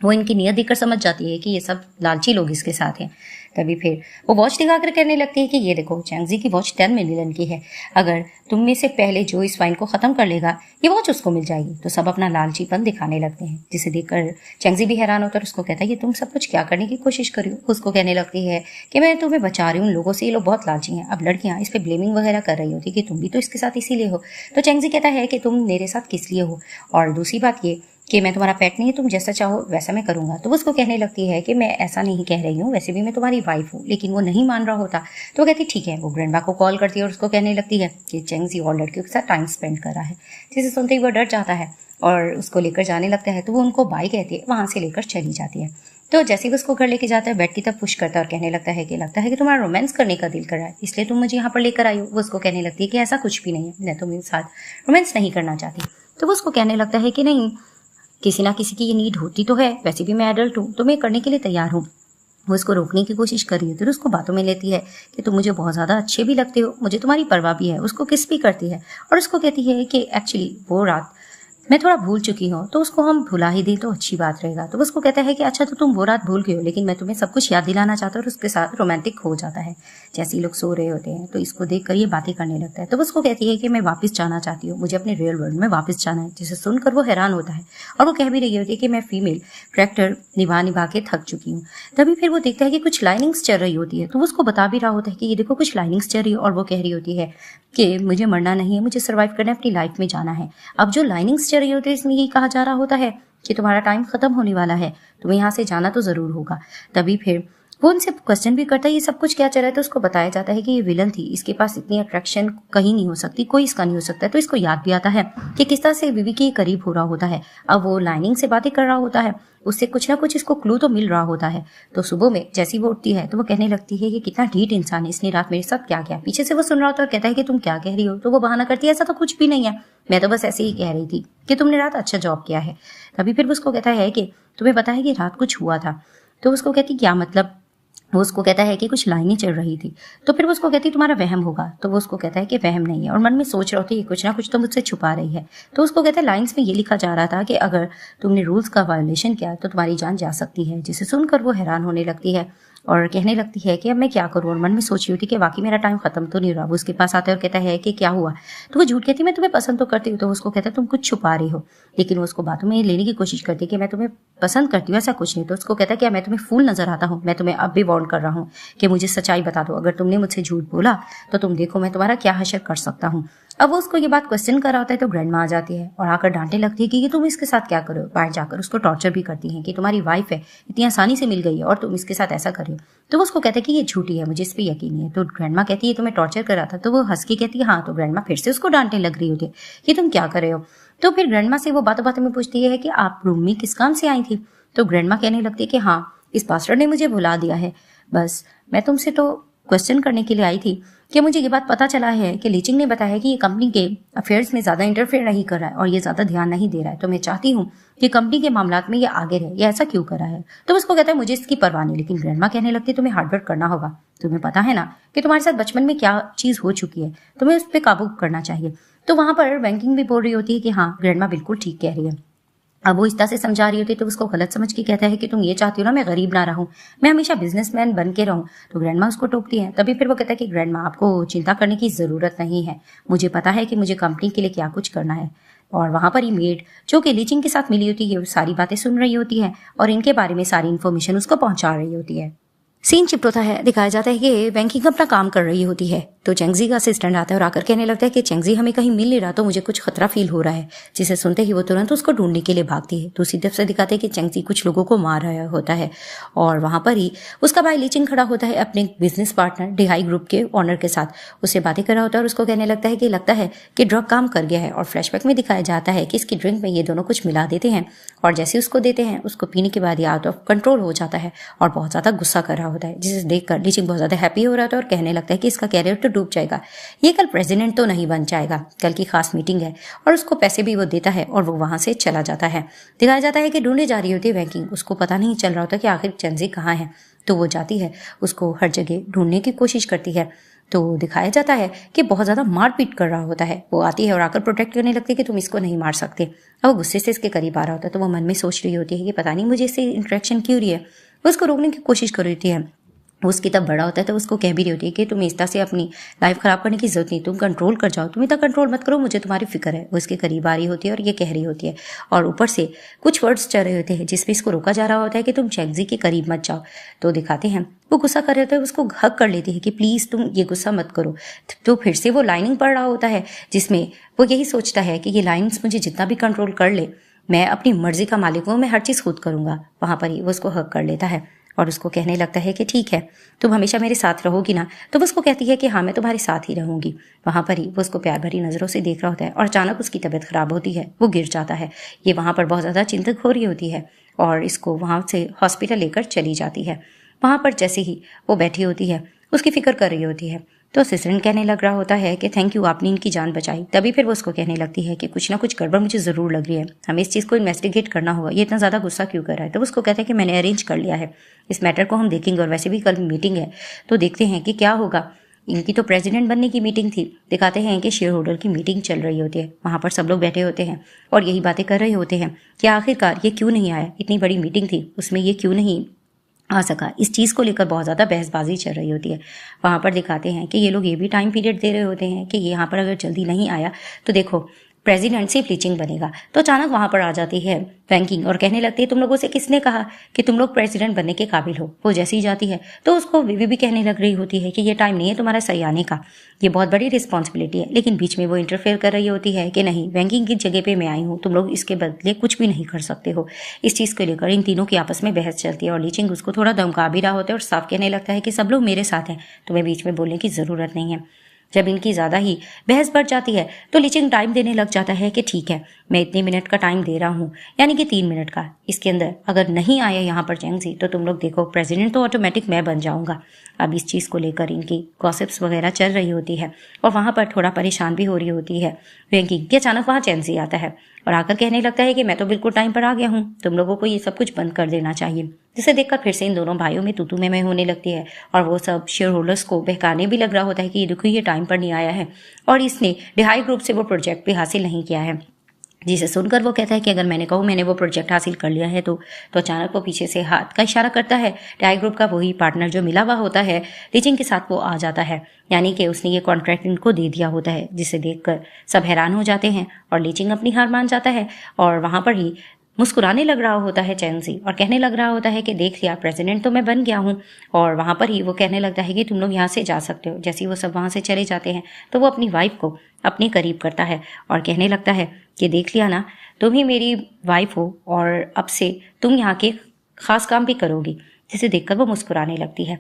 A: वो इनकी नीयत देखकर समझ जाती है कि ये सब लालची लोग इसके साथ हैं। तभी फिर वो वॉच दिखाकर कहने लगती है कि ये देखो, चेंगजी की वॉच 10 मिलियन की है, अगर तुम में से पहले जो इस फाइन को खत्म कर लेगा ये वॉच उसको मिल जाएगी। तो सब अपना लालचीपन दिखाने लगते हैं, जिसे देखकर चेंगजी भी हैरान होता है और उसको कहता है कि तुम सब कुछ क्या करने की कोशिश कर रही हो। उसको कहने लगती है कि मैं तुम्हें बचा रही हूँ उन लोगों से, ये लोग बहुत लालची हैं। अब लड़कियां इस पर ब्लेमिंग वगैरह कर रही होती कि तुम भी तो इसके साथ इसीलिए हो। तो चेंगजी कहता है कि तुम मेरे साथ किस लिए हो, और दूसरी बात ये कि मैं तुम्हारा पेट नहीं है, तुम जैसा चाहो वैसा मैं करूंगा। तो वो उसको कहने लगती है कि मैं ऐसा नहीं कह रही हूँ, वैसे भी मैं तुम्हारी वाइफ हूँ। लेकिन वो नहीं मान रहा होता तो वो कहती ठीक है। वो ग्रैंडमा को कॉल करती है और उसको कहने लगती है कि चेंगजी और लड़कियों के साथ टाइम स्पेंड कर रहा है। जिसे सुनते ही वो डर जाता है और उसको लेकर जाने लगता है। तो वो उनको बाय कहती है, वहां से लेकर चली जाती है। तो जैसे ही उसको घर लेके जाता है, बेड की तरफ पुश करता है और कहने लगता है कि तुम्हारा रोमांस करने का दिल कर रहा है, इसलिए तुम मुझे यहाँ पर लेकर आई हो। वो उसको कहने लगती है कि ऐसा कुछ भी नहीं है, मैं तुम्हारे साथ रोमांस नहीं करना चाहती। तो वो उसको कहने लगता है कि नहीं, किसी ना किसी की ये नीड होती तो है, वैसे भी मैं एडल्ट हूँ तो मैं करने के लिए तैयार हूँ। वो इसको रोकने की कोशिश कर रही है, फिर उसको बातों में लेती है कि तुम मुझे बहुत ज़्यादा अच्छे भी लगते हो, मुझे तुम्हारी परवाह भी है। उसको किस भी करती है और उसको कहती है कि एक्चुअली वो रात मैं थोड़ा भूल चुकी हूँ, तो उसको हम भुला ही दें तो अच्छी बात रहेगा। तो उसको कहता है कि अच्छा, तो तुम वो रात भूल गए हो, लेकिन मैं तुम्हें सब कुछ याद दिलाना चाहता हूँ। और उसके साथ रोमांटिक हो जाता है। जैसे ही लोग सो रहे होते हैं तो इसको देखकर ये बातें करने लगता है। तो उसको कहती है कि मैं वापस जाना चाहती हूँ, मुझे अपने रियल वर्ल्ड में वापस जाना है। जिसे सुनकर वो हैरान होता है और वो कह भी रही होती है कि मैं फीमेल कैरेक्टर निभा के थक चुकी हूँ। तभी फिर वो देखता है कि कुछ लाइनिंग्स चल रही होती है, तो वो उसको बता भी रहा होता है कि ये देखो कुछ लाइनिंग्स चल रही है, और वो कह रही होती है कि मुझे मरना नहीं है, मुझे सर्वाइव करना है, अपनी लाइफ में जाना है। अब जो लाइनिंग्स चल रही होती है इसमें यही कहा जा रहा होता है कि तुम्हारा टाइम खत्म होने वाला है, तुम्हें यहाँ से जाना तो जरूर होगा। तभी फिर वो उनसे क्वेश्चन भी करता है ये सब कुछ क्या चल रहा है। तो उसको बताया जाता है कि ये विलन थी, इसके पास इतनी अट्रैक्शन कहीं नहीं हो सकती, कोई इसका नहीं हो सकता। तो इसको याद भी आता है कि किस तरह से विवी के करीब हो रहा होता है। अब वो लाइनिंग से बातें कर रहा होता है, उससे कुछ ना कुछ इसको क्लू तो मिल रहा होता है। तो सुबह में जैसी वो उठती है तो वो कहने लगती है ये कितना ढीठ इंसान है, इसने रात मेरे साथ क्या किया। पीछे से वो सुन रहा होता है और कहता है कि तुम क्या कह रही हो। तो वो बहाना करती है ऐसा तो कुछ भी नहीं है, मैं तो बस ऐसे ही कह रही थी कि तुमने रात अच्छा जॉब किया है। तभी फिर उसको कहता है कि तुम्हें पता है कि रात कुछ हुआ था। तो उसको कहती क्या मतलब। वो उसको कहता है कि कुछ लाइनें चल रही थी। तो फिर वो उसको कहती तुम्हारा वहम होगा। तो वो उसको कहता है कि वहम नहीं है, और मन में सोच रहा होती है कुछ ना कुछ तो मुझसे छुपा रही है। तो उसको कहता है लाइंस में ये लिखा जा रहा था कि अगर तुमने रूल्स का वायोलेशन किया तो तुम्हारी जान जा सकती है। जिसे सुनकर वो हैरान होने लगती है और कहने लगती है कि अब मैं क्या करूँ। और मन में सोच रही होती कि वाकई मेरा टाइम खत्म तो नहीं रहा। वो उसके पास आता है और कहता है कि क्या हुआ। तो वो झूठ कहती मैं तुम्हें पसंद तो करती हूँ। तो उसको कहता है तुम कुछ छुपा रही हो, लेकिन वो उसको बातों में लेने की कोशिश करती है कि मैं तुम्हें पसंद करती हूँ, ऐसा कुछ नहीं। तो उसको कहता है कि मैं तुम्हें फूल नजर आता हूँ, मैं तुम्हें अब भी वार्न कर रहा हूँ कि मुझे सच्चाई बता दो, अगर तुमने मुझसे झूठ बोला तो तुम देखो मैं तुम्हारा क्या हशर कर सकता हूँ। अब वो उसको ये बात क्वेश्चन कर रहा होता है तो ग्रैंडमा आ जाती है और आकर डांटने लगती है कि ये तुम इसके साथ क्या करो। बाहर जाकर उसको टॉर्चर भी करती हैं कि तुम्हारी वाइफ है, इतनी आसानी से मिल गई है और तुम इसके साथ ऐसा कर रही हो। तो वो उसको कहते हैं कि ये झूठी है, मुझे इस पर यकीन नहीं है। तो ग्रैंडमा कहती है तुम्हें टॉर्चर कर रहा था। तो वो हंस के कहती है हाँ। तो ग्रैंडमा फिर से उसको डांटने लग रही होती है कि तुम क्या कर रहे हो। तो फिर ग्रैंडमा से वो बातों बातों में पूछती है कि आप रूम में किस काम से आई थी। तो ग्रैंडमा कहने लगती है कि हाँ, इस बास्टर्ड ने मुझे भुला दिया है, बस मैं तुमसे तो क्वेश्चन करने के लिए आई थी कि मुझे ये बात पता चला है कि लीचिंग ने बताया कि ये कंपनी के अफेयर्स में ज़्यादा इंटरफेयर नहीं कर रहा है और ये ज़्यादा ध्यान नहीं दे रहा है, तो मैं चाहती हूँ कि कंपनी के मामलात में ये आगे रहे। ये ऐसा क्यों कर रहा है? तो उसको कहता है मुझे इसकी परवाह नहीं, लेकिन ग्रैंडमा कहने लगती है तुम्हें हार्डवर्क करना होगा। तुम्हें पता है ना कि तुम्हारे साथ बचपन में क्या चीज़ हो चुकी है, तुम्हें उस पर काबू करना चाहिए। तो वहां पर बैंकिंग भी बोल रही होती है कि हाँ ग्रैंडमा बिल्कुल ठीक कह रही है। अब वो इस तरह से समझा रही होती है तो उसको गलत समझ के कहता है कि तुम ये चाहती हो ना मैं गरीब ना रहूं, मैं हमेशा बिजनेसमैन बन के रहूं। तो ग्रैंडमा उसको टोकती है। तभी फिर वो कहता है कि ग्रैंडमा आपको चिंता करने की जरूरत नहीं है, मुझे पता है कि मुझे कंपनी के लिए क्या कुछ करना है। और वहां पर ही मेड जो कि लीचिंग के साथ मिली होती है सारी बातें सुन रही होती है और इनके बारे में सारी इन्फॉर्मेशन उसको पहुंचा रही होती है। सीन शिफ्ट होता है, दिखाया जाता है कि बैंकिंग अपना काम कर रही होती है तो चेंगजी का असिस्टेंट आता है और आकर कहने लगता है कि चेंगजी हमें कहीं मिल नहीं रहा, तो मुझे कुछ खतरा फील हो रहा है। जिसे सुनते ही वो तुरंत उसको ढूंढने के लिए भागती है। तो सीधे से दिखाते हैं कि चेंगजी कुछ लोगों को मार रहा होता है और वहां पर ही उसका भाई लीचिंग खड़ा होता है अपने बिजनेस पार्टनर डिहाई ग्रुप के ऑनर के साथ, उससे बातें कर रहा होता है और उसको कहने लगता है कि लगता है कि ड्रग काम कर गया है। और फ्लैशबैक में दिखाया जाता है कि इसकी ड्रिंक में ये दोनों कुछ मिला देते हैं और जैसे उसको देते हैं उसको पीने के बाद ये आउट ऑफ कंट्रोल हो जाता है और बहुत ज्यादा गुस्सा कर रहा होता है, जिसे देखकर लीचिंग बहुत ज्यादा हैप्पी हो रहा था और कहने लगता है कि इसका कैरियर तो डूब जाएगा, ये कल प्रेसिडेंट तो नहीं बन जाएगा, कल की खास मीटिंग है। और उसको पैसे भी वो देता है और वो वहां से चला जाता है। दिखाया जाता है कि ढूंढे जा रही होती है बैंकिंग, उसको पता नहीं चल रहा होता कि आखिर चेंजी कहाँ है। तो वो जाती है, उसको हर जगह ढूंढने की कोशिश करती है। तो दिखाया जाता है कि बहुत ज्यादा मारपीट कर रहा होता है। वो आती है और आकर प्रोटेक्ट करने लगती है कि तुम इसको नहीं मार सकते। अब वो गुस्से से इसके करीब आ रहा होता है तो वो मन में सोच रही होती है कि पता नहीं मुझे इससे इंटरेक्शन क्यों रही है। वो उसको रोकने की कोशिश कर रही है। उसकी तब बड़ा होता है तो उसको कह भी रही होती है कि तुम इस तरह से अपनी लाइफ खराब करने की जरूरत नहीं, तुम कंट्रोल कर जाओ, तुम इतना कंट्रोल मत करो, मुझे तुम्हारी फिक्र है। वो इसके करीब आ रही होती है और ये कह रही होती है और ऊपर से कुछ वर्ड्स चल रहे होते हैं जिसपे इसको रोका जा रहा होता है कि तुम चेंगजी के करीब मत जाओ। तो दिखाते हैं वो गुस्सा कर रहे होते हैं, उसको हक कर लेती है कि प्लीज तुम ये गुस्सा मत करो। तो फिर से वो लाइनिंग पढ़ रहा होता है जिसमें वो यही सोचता है कि ये लाइन्स मुझे जितना भी कंट्रोल कर ले, मैं अपनी मर्जी का मालिक हूँ, मैं हर चीज खुद करूंगा। वहां पर ही वो उसको हक कर लेता है और उसको कहने लगता है कि ठीक है तुम हमेशा मेरे साथ रहोगी ना। तो वो उसको कहती है कि हाँ मैं तुम्हारे साथ ही रहूंगी। वहां पर ही वो उसको प्यार भरी नजरों से देख रहा होता है और अचानक उसकी तबीयत खराब होती है, वो गिर जाता है। ये वहां पर बहुत ज्यादा चिंतित हो रही होती है और इसको वहां से हॉस्पिटल लेकर चली जाती है। वहां पर जैसे ही वो बैठी होती है उसकी फिक्र कर रही होती है तो असिस्टेंट कहने लग रहा होता है कि थैंक यू आपने इनकी जान बचाई। तभी फिर वो उसको कहने लगती है कि कुछ ना कुछ गड़बड़ मुझे जरूर लग रही है, हमें इस चीज को इन्वेस्टिगेट करना होगा, ये इतना ज्यादा गुस्सा क्यों कर रहा है। तो उसको कहता है कि मैंने अरेंज कर लिया है, इस मैटर को हम देखेंगे और वैसे भी कल मीटिंग है तो देखते हैं कि क्या होगा। इनकी तो प्रेसिडेंट बनने की मीटिंग थी। दिखाते हैं कि शेयर होल्डर की मीटिंग चल रही होती है, वहां पर सब लोग बैठे होते हैं और यही बातें कर रहे होते हैं कि आखिरकार ये क्यों नहीं आया, इतनी बड़ी मीटिंग थी उसमें ये क्यों नहीं आ सका। इस चीज को लेकर बहुत ज्यादा बहसबाजी चल रही होती है। वहां पर दिखाते हैं कि ये लोग ये भी टाइम पीरियड दे रहे होते हैं कि यहाँ पर अगर जल्दी नहीं आया तो देखो प्रेसिडेंट से लीचिंग बनेगा। तो अचानक वहां पर आ जाती है बैंकिंग और कहने लगती है तुम लोगों से किसने कहा कि तुम लोग प्रेसिडेंट बनने के काबिल हो। वो जैसे ही जाती है तो उसको बीवी भी कहने लग रही होती है कि ये टाइम नहीं है तुम्हारा सही आने का, ये बहुत बड़ी रिस्पॉन्सिबिलिटी है। लेकिन बीच में वो इंटरफेयर कर रही होती है कि नहीं बैंकिंग की जगह पे मैं आई हूँ, तुम लोग इसके बदले कुछ भी नहीं कर सकते हो। इस चीज को लेकर इन तीनों की आपस में बहस चलती है और लीचिंग उसको थोड़ा धमका भी रहा होता है और साफ कहने लगता है कि सब लोग मेरे साथ हैं, तुम्हें बीच में बोलने की जरूरत नहीं है। जब इनकी ज्यादा ही बहस बढ़ जाती है तो लीचिंग टाइम देने लग जाता है कि ठीक है मैं इतने मिनट का टाइम दे रहा हूँ, यानी कि 3 मिनट का, इसके अंदर अगर नहीं आया यहाँ पर चेंगजी तो तुम लोग देखो प्रेसिडेंट तो ऑटोमेटिक मैं बन जाऊंगा। अब इस चीज को लेकर इनकी गॉसिप्स वगैरह चल रही होती है और वहां पर थोड़ा परेशान भी हो रही होती है बैंकिंग कि अचानक वहां चेंगजी आता है और आकर कहने लगता है कि मैं तो बिल्कुल टाइम पर आ गया हूँ, तुम लोगों को ये सब कुछ बंद कर देना चाहिए। जिसे देखकर फिर से इन दोनों भाइयों में तू मैं होने लगती है और वो सब शेयर होल्डर्स को बहकाने भी लग रहा होता है कि ये देखो ये टाइम पर नहीं आया है और इसने डिहाई ग्रुप से वो प्रोजेक्ट भी हासिल नहीं किया है। जिसे सुनकर वो कहता है कि अगर मैंने कहूँ मैंने वो प्रोजेक्ट हासिल कर लिया है तो अचानक वो पीछे से हाथ का इशारा करता है। डिहाई ग्रुप का वही पार्टनर जो मिला हुआ होता है लीचिंग के साथ वो आ जाता है, यानी कि उसने ये कॉन्ट्रैक्ट इनको दे दिया होता है। जिसे देखकर सब हैरान हो जाते हैं और लीचिंग अपनी हार मान जाता है और वहां पर ही मुस्कुराने लग रहा होता है चेंगजी और कहने लग रहा होता है कि देख लिया प्रेसिडेंट तो मैं बन गया हूँ। और वहां पर ही वो कहने लगता है कि तुम लोग यहाँ से जा सकते हो। जैसे ही वो सब वहां से चले जाते हैं तो वो अपनी वाइफ को अपने करीब करता है और कहने लगता है कि देख लिया ना, तुम ही मेरी वाइफ हो और अब से तुम यहाँ के खास काम भी करोगी। जिसे देखकर वो मुस्कुराने लगती है।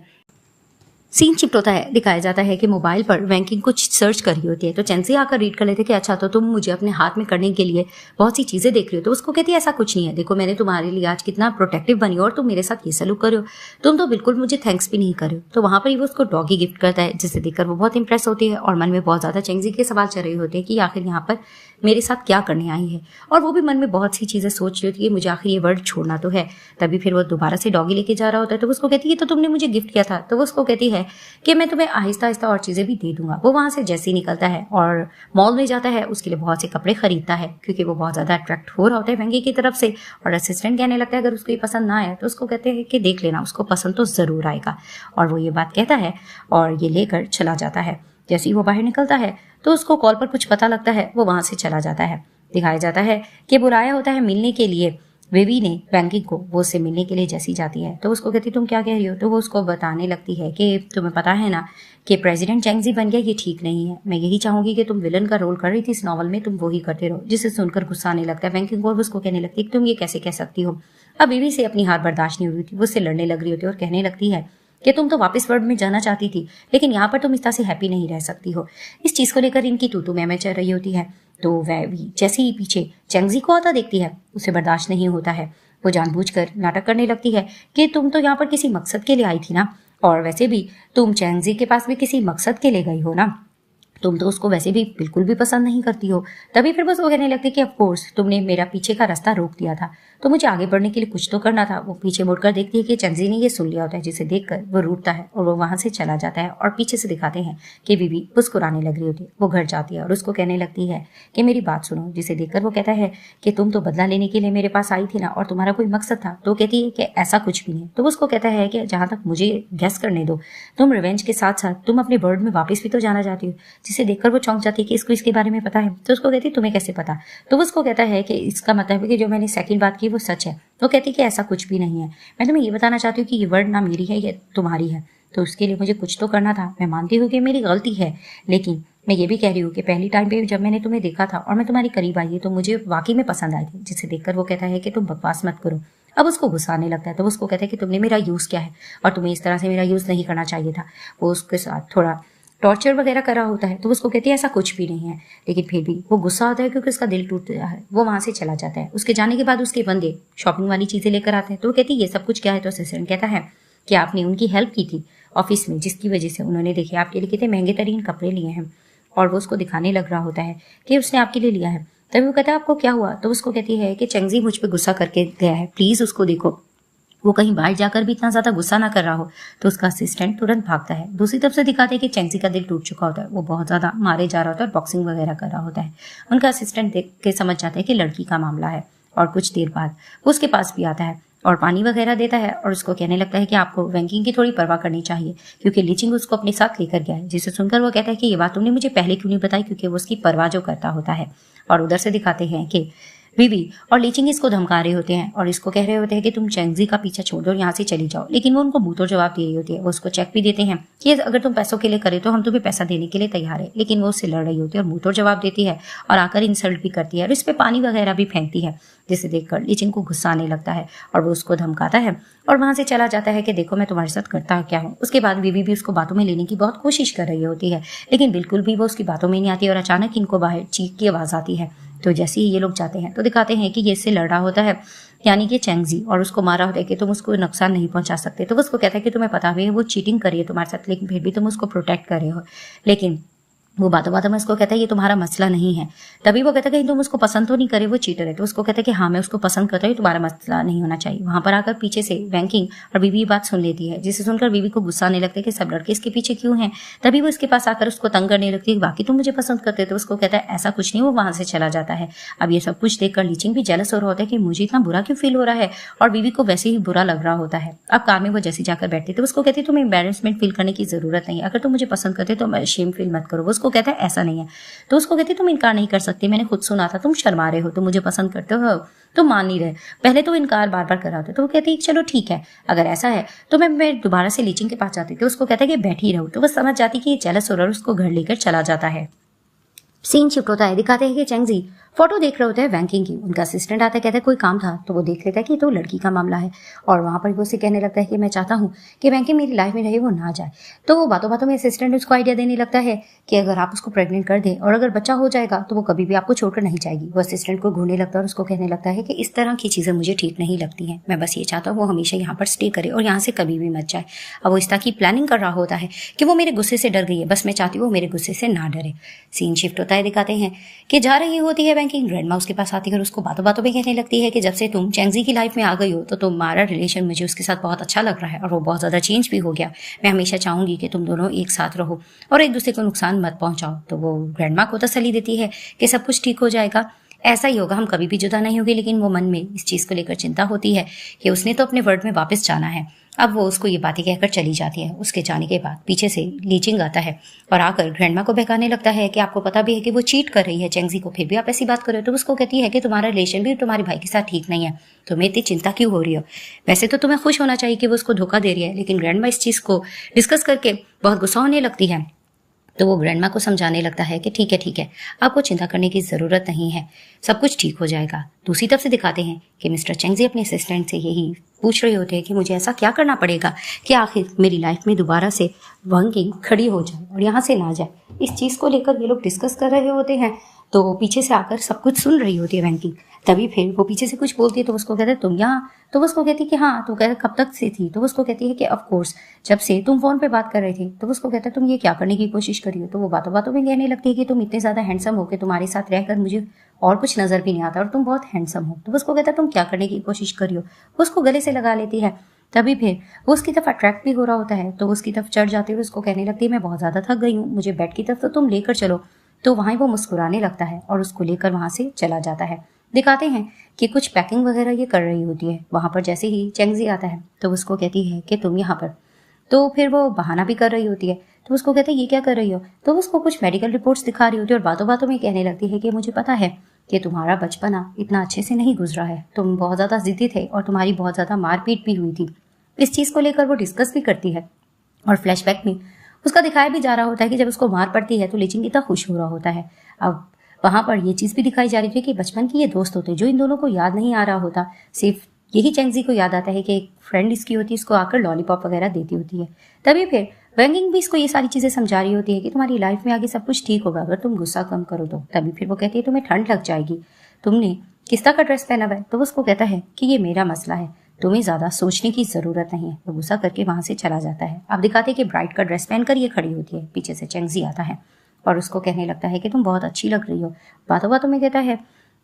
A: सीन शिफ्ट होता है, दिखाया जाता है कि मोबाइल पर वैंकिंग कुछ सर्च कर रही होती है। तो चेंजी आकर रीड कर लेते कि अच्छा, तो तुम मुझे अपने हाथ में करने के लिए बहुत सी चीजें देख रही हो। तो उसको कहती है ऐसा कुछ नहीं है, देखो मैंने तुम्हारे लिए आज कितना प्रोटेक्टिव बनी हो और तुम मेरे साथ ये सलूक कर रहे हो, तुम तो बिल्कुल मुझे थैंक्स भी नहीं कर रहे हो। तो वहां पर ही वो उसको डॉगी गिफ्ट करता है, जिसे देखकर वो बहुत इंप्रेस होती है और मन में बहुत ज्यादा चेंजी के सवाल चल रहे होते हैं कि आखिर यहाँ पर मेरे साथ क्या करने आई है। और वो भी मन में बहुत सी चीजें सोच रही होती है, मुझे आखिर ये वर्ल्ड छोड़ना तो है। तभी फिर वो दोबारा से डॉगी लेके जा रहा होता है। तो उसको कहती है तो तुमने मुझे गिफ्ट किया था। तो वो उसको कहती है कि मैं तुम्हें आहिस्ता आहिस्ता और चीजें भी दे दूंगा। वो वहां से जैसे ही निकलता है और मॉल में जाता है, उसके लिए बहुत से कपड़े खरीदता है क्योंकि वो बहुत ज्यादा अट्रैक्ट हो रहा होता है वैंकी की तरफ से। और असिस्टेंट कहने लगता है अगर उसको ये पसंद ना आया तो उसको कहते हैं कि देख लेना, उसको पसंद तो जरूर आएगा। और वो ये बात कहता है और ये लेकर चला जाता है। जैसे ही वो बाहर निकलता है तो उसको कॉल पर कुछ पता लगता है, वो वहां से चला जाता है। दिखाया जाता है कि बुलाया होता है मिलने के लिए बेबी ने वैंकिंग को। वो उससे मिलने के लिए जैसी जाती है तो उसको कहती तुम क्या कह रही हो। तो वो उसको बताने लगती है कि तुम्हें पता है ना कि प्रेसिडेंट चेंगजी बन गया, ये ठीक नहीं है। मैं यही चाहूंगी कि तुम विलन का रोल कर रही थी इस नॉवल में, तुम वो ही करते रहो। जिसे सुनकर गुस्सा आने लगता है वैंकिंग को और उसको कहने लगती है तुम ये कैसे कह सकती हो। अब बेबी से अपनी हार बर्दाश्त नहीं हो रही थी, वो उससे लड़ने लग रही होती और कहने लगती है कि तुम तो वापस वर्ल्ड में जाना चाहती थी, लेकिन यहाँ पर तुम इस तरह से हैप्पी नहीं रह सकती हो। इस चीज को लेकर इनकी तू मैं चल रही होती है। तो वह भी जैसे ही पीछे चेंगजी को आता देखती है, उसे बर्दाश्त नहीं होता है। वो जानबूझकर नाटक करने लगती है कि तुम तो यहाँ पर किसी मकसद के लिए आई थी ना, और वैसे भी तुम चेंगजी के पास भी किसी मकसद के लिए गई हो ना, तुम तो उसको वैसे भी बिल्कुल भी पसंद नहीं करती हो। तभी फिर बस वो कहने लगती कि ऑफ कोर्स तुमने मेरा पीछे का रास्ता रोक दिया था, तो मुझे आगे बढ़ने के लिए कुछ तो करना था। वो पीछे मुड़कर देखती है कि चेंगजी ने ये सुन लिया होता है, जिसे देखकर वो रूठता है और वो वहां से चला जाता है। और पीछे से दिखाते हैं कि बीबी मुस्कुराने लग रही होती है। वो घर जाती है और उसको कहने लगती है कि मेरी बात सुनो, जिसे देखकर वो कहता है कि तुम तो बदला लेने के लिए मेरे पास आई थी ना, और तुम्हारा कोई मकसद था। तो कहती है कि ऐसा कुछ भी नहीं। तो उसको कहता है कि जहां तक मुझे गेस करने दो, तुम रिवेंज के साथ साथ तुम अपने वर्ल्ड में वापस भी तो जाना चाहती हो। जिसे देखकर वो चौंक जाती है कि इसको इसके बारे में पता है। तो उसको कहती है तुम्हें कैसे पता। तो वो उसको कहता है कि इसका मतलब है कि जो मैंने सेकंड बात की वो सच है। वो कहती कि ऐसा कुछ भी नहीं है, मैं तुम्हें ये बताना चाहती हूँ कि ये वर्ल्ड ना मेरी है, ये तुम्हारी है। तो उसके लिए मुझे कुछ तो करना था। मैं मानती हूँ कि मेरी गलती है, लेकिन मैं ये भी कह रही हूँ कि पहली टाइम पे जब मैंने तुम्हें देखा था और मैं तुम्हारी करीब आई तो मुझे वाकई में पसंद आई थी। जिसे देखकर वो कहता है कि तुम बकवास मत करो। अब उसको गुस्सा आने लगता है। तो उसको कहता है कि तुमने मेरा यूज किया है और तुम्हें इस तरह से मेरा यूज नहीं करना चाहिए था। वो उसके साथ थोड़ा टॉर्चर वगैरह करा होता है। तो उसको कहती है ऐसा कुछ भी नहीं है, लेकिन फिर भी वो गुस्सा आता है क्योंकि उसका दिल टूट गया है। वो वहां से चला जाता है। उसके जाने के बाद उसके बंदे शॉपिंग वाली चीजें लेकर आते हैं। तो वो कहती है ये सब कुछ क्या है। तो असिस्टेंट कहता है कि आपने उनकी हेल्प की थी ऑफिस में, जिसकी वजह से उन्होंने देखे आपके लिए कितने महंगे तरीन कपड़े लिए हैं। और वो उसको दिखाने लग रहा होता है कि उसने आपके लिए लिया है। तभी वो कहता है आपको क्या हुआ। तो उसको कहती है कि चेंगजी मुझ पर गुस्सा करके गया है, प्लीज उसको देखो, वो कहीं बाहर जाकर भी इतना ज्यादा गुस्सा ना कर रहा हो। तो उसका असिस्टेंट तुरंत भागता है। दूसरी तरफ से दिखाते हैं कि चेंगजी का दिल टूट चुका होता है, वो बहुत ज्यादा मारे जा रहा होता है और बॉक्सिंग वगैरह कर रहा होता है। उनका असिस्टेंट देख के समझ जाता है कि लड़की का मामला है। और कुछ देर बाद वो उसके पास भी आता है और पानी वगैरह देता है और उसको कहने लगता है कि आपको वैंकिंग की थोड़ी परवाह करनी चाहिए क्योंकि लीचिंग उसको अपने साथ लेकर गया है। जिसे सुनकर वो कहता है कि ये बात तुमने मुझे पहले क्यों नहीं बताई, क्योंकि वो उसकी परवाह जो करता होता है। और उधर से दिखाते हैं कि बीबी और लीचिंग इसको धमका रहे होते हैं और इसको कह रहे होते हैं कि तुम चेंगजी का पीछा छोड़ दो और यहाँ से चली जाओ। लेकिन वो उनको मुंह तोड़ जवाब दे रही होती है। वो उसको चेक भी देते हैं कि अगर तुम पैसों के लिए करे तो हम तुम्हें पैसा देने के लिए तैयार है। लेकिन वो उससे लड़ रही होती है और मुंह तोड़ जवाब देती है और आकर इंसल्ट भी करती है और इस पे पानी वगैरह भी फेंकती है। जिसे देखकर लीचिंग को गुस्सा आने लगता है और वो उसको धमकाता है और वहां से चला जाता है कि देखो मैं तुम्हारे साथ करता क्या हूँ। उसके बाद बीबी भी उसको बातों में लेने की बहुत कोशिश कर रही होती है, लेकिन बिल्कुल भी वो उसकी बातों में नहीं आती और अचानक इनको बाहर चीख की आवाज आती है। तो जैसे ही ये लोग जाते हैं तो दिखाते हैं कि ये इससे लड़ रहा होता है, यानी कि चेंगजी, और उसको मारा होता है कि तुम उसको नुकसान नहीं पहुंचा सकते। तो वो उसको कहता है कि तुम्हें पता भी है वो चीटिंग करी है तुम्हारे साथ, लेकिन फिर भी तुम उसको प्रोटेक्ट कर रहे हो। लेकिन वो बातों बातों में उसको कहता है ये तुम्हारा मसला नहीं है। तभी वो कहता है कि तुम उसको पसंद तो नहीं करे, वो चीटर है। तो उसको कहता है कि हाँ मैं उसको पसंद करता हूँ, तुम्हारा मसला नहीं होना चाहिए। वहां पर आकर पीछे से वैंकिंग और बीबी ये बात सुन लेती है, जिसे सुनकर बीबी को गुस्सा आने लगता है कि सब लड़के इसके पीछे क्यों हैं। तभी वो इसके पास आकर उसको तंग करने लगती है, बाकी तुम मुझे पसंद करते। तो उसको कहता है ऐसा कुछ नहीं। वो वहां से चला जाता है। अब ये सब कुछ देखकर लीचिंग भी जेलस हो रहा होता है कि मुझे इतना बुरा क्यों फील हो रहा है, और बीबी को वैसे ही बुरा लग रहा होता है। अब कार में वो जैसे जाकर बैठती तो उसको कहती है तुम्हें एम्बैरेसमेंट फील करने की जरूरत नहीं है, अगर तुम मुझे पसंद करते तो शेम फील मत करो। वो उसको कहता है ऐसा नहीं है। तो उसको कहती तुम इनकार नहीं कर सकती, मैंने खुद सुना था, तुम शर्मा रहे हो, तुम मुझे पसंद करते हो, तुम मान नहीं रहे, पहले तो इनकार बार बार कर रहा था। तो वो कहती चलो ठीक है, अगर ऐसा है तो मैं दोबारा से लीचिंग के पास जाती थी। उसको कहता है कि बैठी रहो। तो वो समझ जाती कि ये जेलस हो रहा है, उसको घर लेकर चला जाता है। सीन शिफ्ट होता है, दिखाते हैं कि चेंगजी फोटो देख रहे होते हैं बैंकिंग की। उनका असिस्टेंट आता है, कहता है कोई काम था, तो वो देख लेता है कि तो लड़की का मामला है और वहां पर वो उसे कहने लगता है कि मैं चाहता हूँ कि बैंकिंग मेरी लाइफ में रहे, वो ना जाए। तो वो बातों बातों में असिस्टेंट उसको आइडिया देने लगता है कि अगर आप उसको प्रेग्नेंट कर दें और अगर बच्चा हो जाएगा तो वो कभी भी आपको छोड़कर नहीं जाएगी। वो असिस्टेंट को घूरने लगता है और उसको कहने लगता है कि इस तरह की चीजें मुझे ठीक नहीं लगती हैं, मैं बस ये चाहता हूँ वो हमेशा यहाँ पर स्टे करे और यहाँ से कभी भी मत जाए। अब वो इस तरह की प्लानिंग कर रहा होता है कि वो मेरे गुस्से से डर गई है, बस मैं चाहती हूँ वो मेरे गुस्से से ना डरे। सीन शिफ्ट होता है, दिखाते हैं कि जा रही होती है बैंकिंग, ग्रैंडमा उसके पास आती है और उसको बातों बातों में कहने लगती है कि जब से तुम चैंगजी की लाइफ में आ गई हो तो तुम्हारा रिलेशन मुझे उसके साथ बहुत अच्छा लग रहा है और वो बहुत ज्यादा चेंज भी हो गया। मैं हमेशा चाहूंगी कि तुम दोनों एक साथ रहो और एक दूसरे को नुकसान मत पहुंचाओ। तो वो ग्रैंडमा को तसल्ली देती है कि सब कुछ ठीक हो जाएगा, ऐसा ही होगा, हम कभी भी जुदा नहीं होंगे। लेकिन वो मन में इस चीज को लेकर चिंता होती है कि उसने तो अपने वर्ड में वापस जाना है। अब वो उसको ये बातें कहकर चली जाती है। उसके जाने के बाद पीछे से लीचिंग आता है और आकर ग्रैंडमा को बहकाने लगता है कि आपको पता भी है कि वो चीट कर रही है चेंगजी को, फिर भी आप ऐसी बात कर रहे हो। तो उसको कहती है कि तुम्हारा रिलेशन भी तुम्हारे भाई के साथ ठीक नहीं है, तुम्हें इतनी चिंता क्यों हो रही हो? वैसे तो तुम्हें खुश होना चाहिए कि वो उसको धोखा दे रही है। लेकिन ग्रैंडमा इस चीज को डिस्कस करके बहुत गुस्सा होने लगती है। तो वो ग्रैंडमा को समझाने लगता है कि ठीक है, आपको चिंता करने की जरूरत नहीं है, सब कुछ ठीक हो जाएगा। दूसरी तरफ से दिखाते हैं कि मिस्टर चेंगजी अपने असिस्टेंट से यही पूछ रहे होते हैं कि मुझे ऐसा क्या करना पड़ेगा कि आखिर मेरी लाइफ में दोबारा से वंकिंग खड़ी हो जाए और यहाँ से ना जाए। इस चीज को लेकर ये लोग डिस्कस कर रहे होते हैं। तो वो पीछे से आकर सब कुछ सुन रही होती है वंकिंग। तभी फिर वो पीछे से कुछ बोलती है तो उसको कहते हैं तुम यहाँ? तो उसको कहती है कि हाँ। तो कहते कब तक से थी? तो उसको कहती है कि ऑफ कोर्स जब से तुम फोन पे बात कर रहे थे। तो उसको कहता है तुम ये क्या करने की कोशिश करी हो? तो वो बातों बातों में कहने लगती है कि तुम इतने ज्यादा हैंडसम हो कि तुम्हारे साथ रहकर मुझे और कुछ नजर भी नहीं आता और तुम बहुत हैंडसम हो। तो उसको कहता है तुम क्या करने की कोशिश करी हो? उसको गले से लगा लेती है। तभी फिर वो उसकी तरफ अट्रैक्ट भी हो रहा होता है तो उसकी तरफ चढ़ जाते हुए उसको कहने लगती है मैं बहुत ज्यादा थक गई हूँ, मुझे बेड की तरफ तो तुम लेकर चलो। तो वहां वो मुस्कुराने लगता है और उसको लेकर वहां से चला जाता है। दिखाते हैं कि कुछ पैकिंग वगैरह ये कर रही होती है। वहां पर जैसे ही चेंगजी आता है तो उसको कहती है कि तुम यहाँ पर। तो फिर वो बहाना भी कर रही होती है। तो उसको कहते हैं ये क्या कर रही हो? तो उसको कुछ मेडिकल रिपोर्ट्स दिखा रही होती है और बातों बातों में कहने लगती है कि मुझे पता है कि तुम्हारा बचपना इतना अच्छे से नहीं गुजरा है, तुम बहुत ज्यादा जिद्दी थे और तुम्हारी बहुत ज्यादा मारपीट भी हुई थी। इस चीज को लेकर वो डिस्कस भी करती है और फ्लैशबैक में उसका दिखाया भी जा रहा होता है कि जब उसको मार पड़ती है तो लीचिंग इतना खुश हो रहा होता है। अब वहां पर ये चीज भी दिखाई जा रही थी कि बचपन की ये दोस्त होते जो इन दोनों को याद नहीं आ रहा होता, सिर्फ यही चेंगजी को याद आता है कि एक फ्रेंड इसकी होती है, इसको आकर लॉलीपॉप वगैरह देती होती है। तभी फिर वैंगिंग भी इसको ये सारी चीजें समझा रही होती है कि तुम्हारी लाइफ में आगे सब कुछ ठीक होगा अगर तुम गुस्सा कम करो तो। तभी फिर वो कहती है तुम्हें ठंड लग जाएगी, तुमने किस तरह का ड्रेस पहना हुआ है? तो उसको कहता है कि ये मेरा मसला है, तुम्हें ज्यादा सोचने की जरूरत नहीं है। वो गुस्सा करके वहां से चला जाता है। अब दिखाते कि ब्राइड का ड्रेस पहनकर ये खड़ी होती है, पीछे से चेंगजी आता है और उसको कहने लगता है कि तुम बहुत अच्छी लग रही हो। बातों बातों में कहता है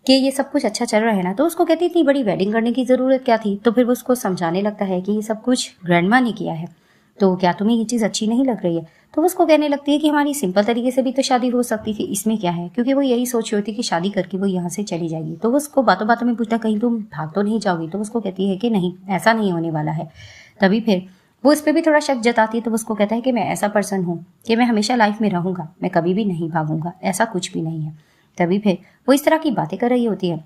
A: कि ये सब कुछ अच्छा चल रहा है ना। तो उसको कहती इतनी बड़ी वेडिंग करने की जरूरत क्या थी? तो फिर वो उसको समझाने लगता है कि ये सब कुछ ग्रैंडमा ने किया है, तो क्या तुम्हें ये चीज अच्छी नहीं लग रही है? तो उसको कहने लगती है कि हमारी सिंपल तरीके से भी तो शादी हो सकती थी, इसमें क्या है? क्योंकि वो यही सोच रही होती कि शादी करके वो यहाँ से चली जाएगी। तो उसको बातों बातों में पूछता कहीं तुम भाग तो नहीं जाओगी? तो उसको कहती है कि नहीं, ऐसा नहीं होने वाला है। तभी फिर वो इस पर भी थोड़ा शक जताती है। तो उसको कहता है कि मैं ऐसा पर्सन हूँ कि मैं हमेशा लाइफ में रहूंगा, मैं कभी भी नहीं भागूंगा, ऐसा कुछ भी नहीं है। तभी फिर वो इस तरह की बातें कर रही होती है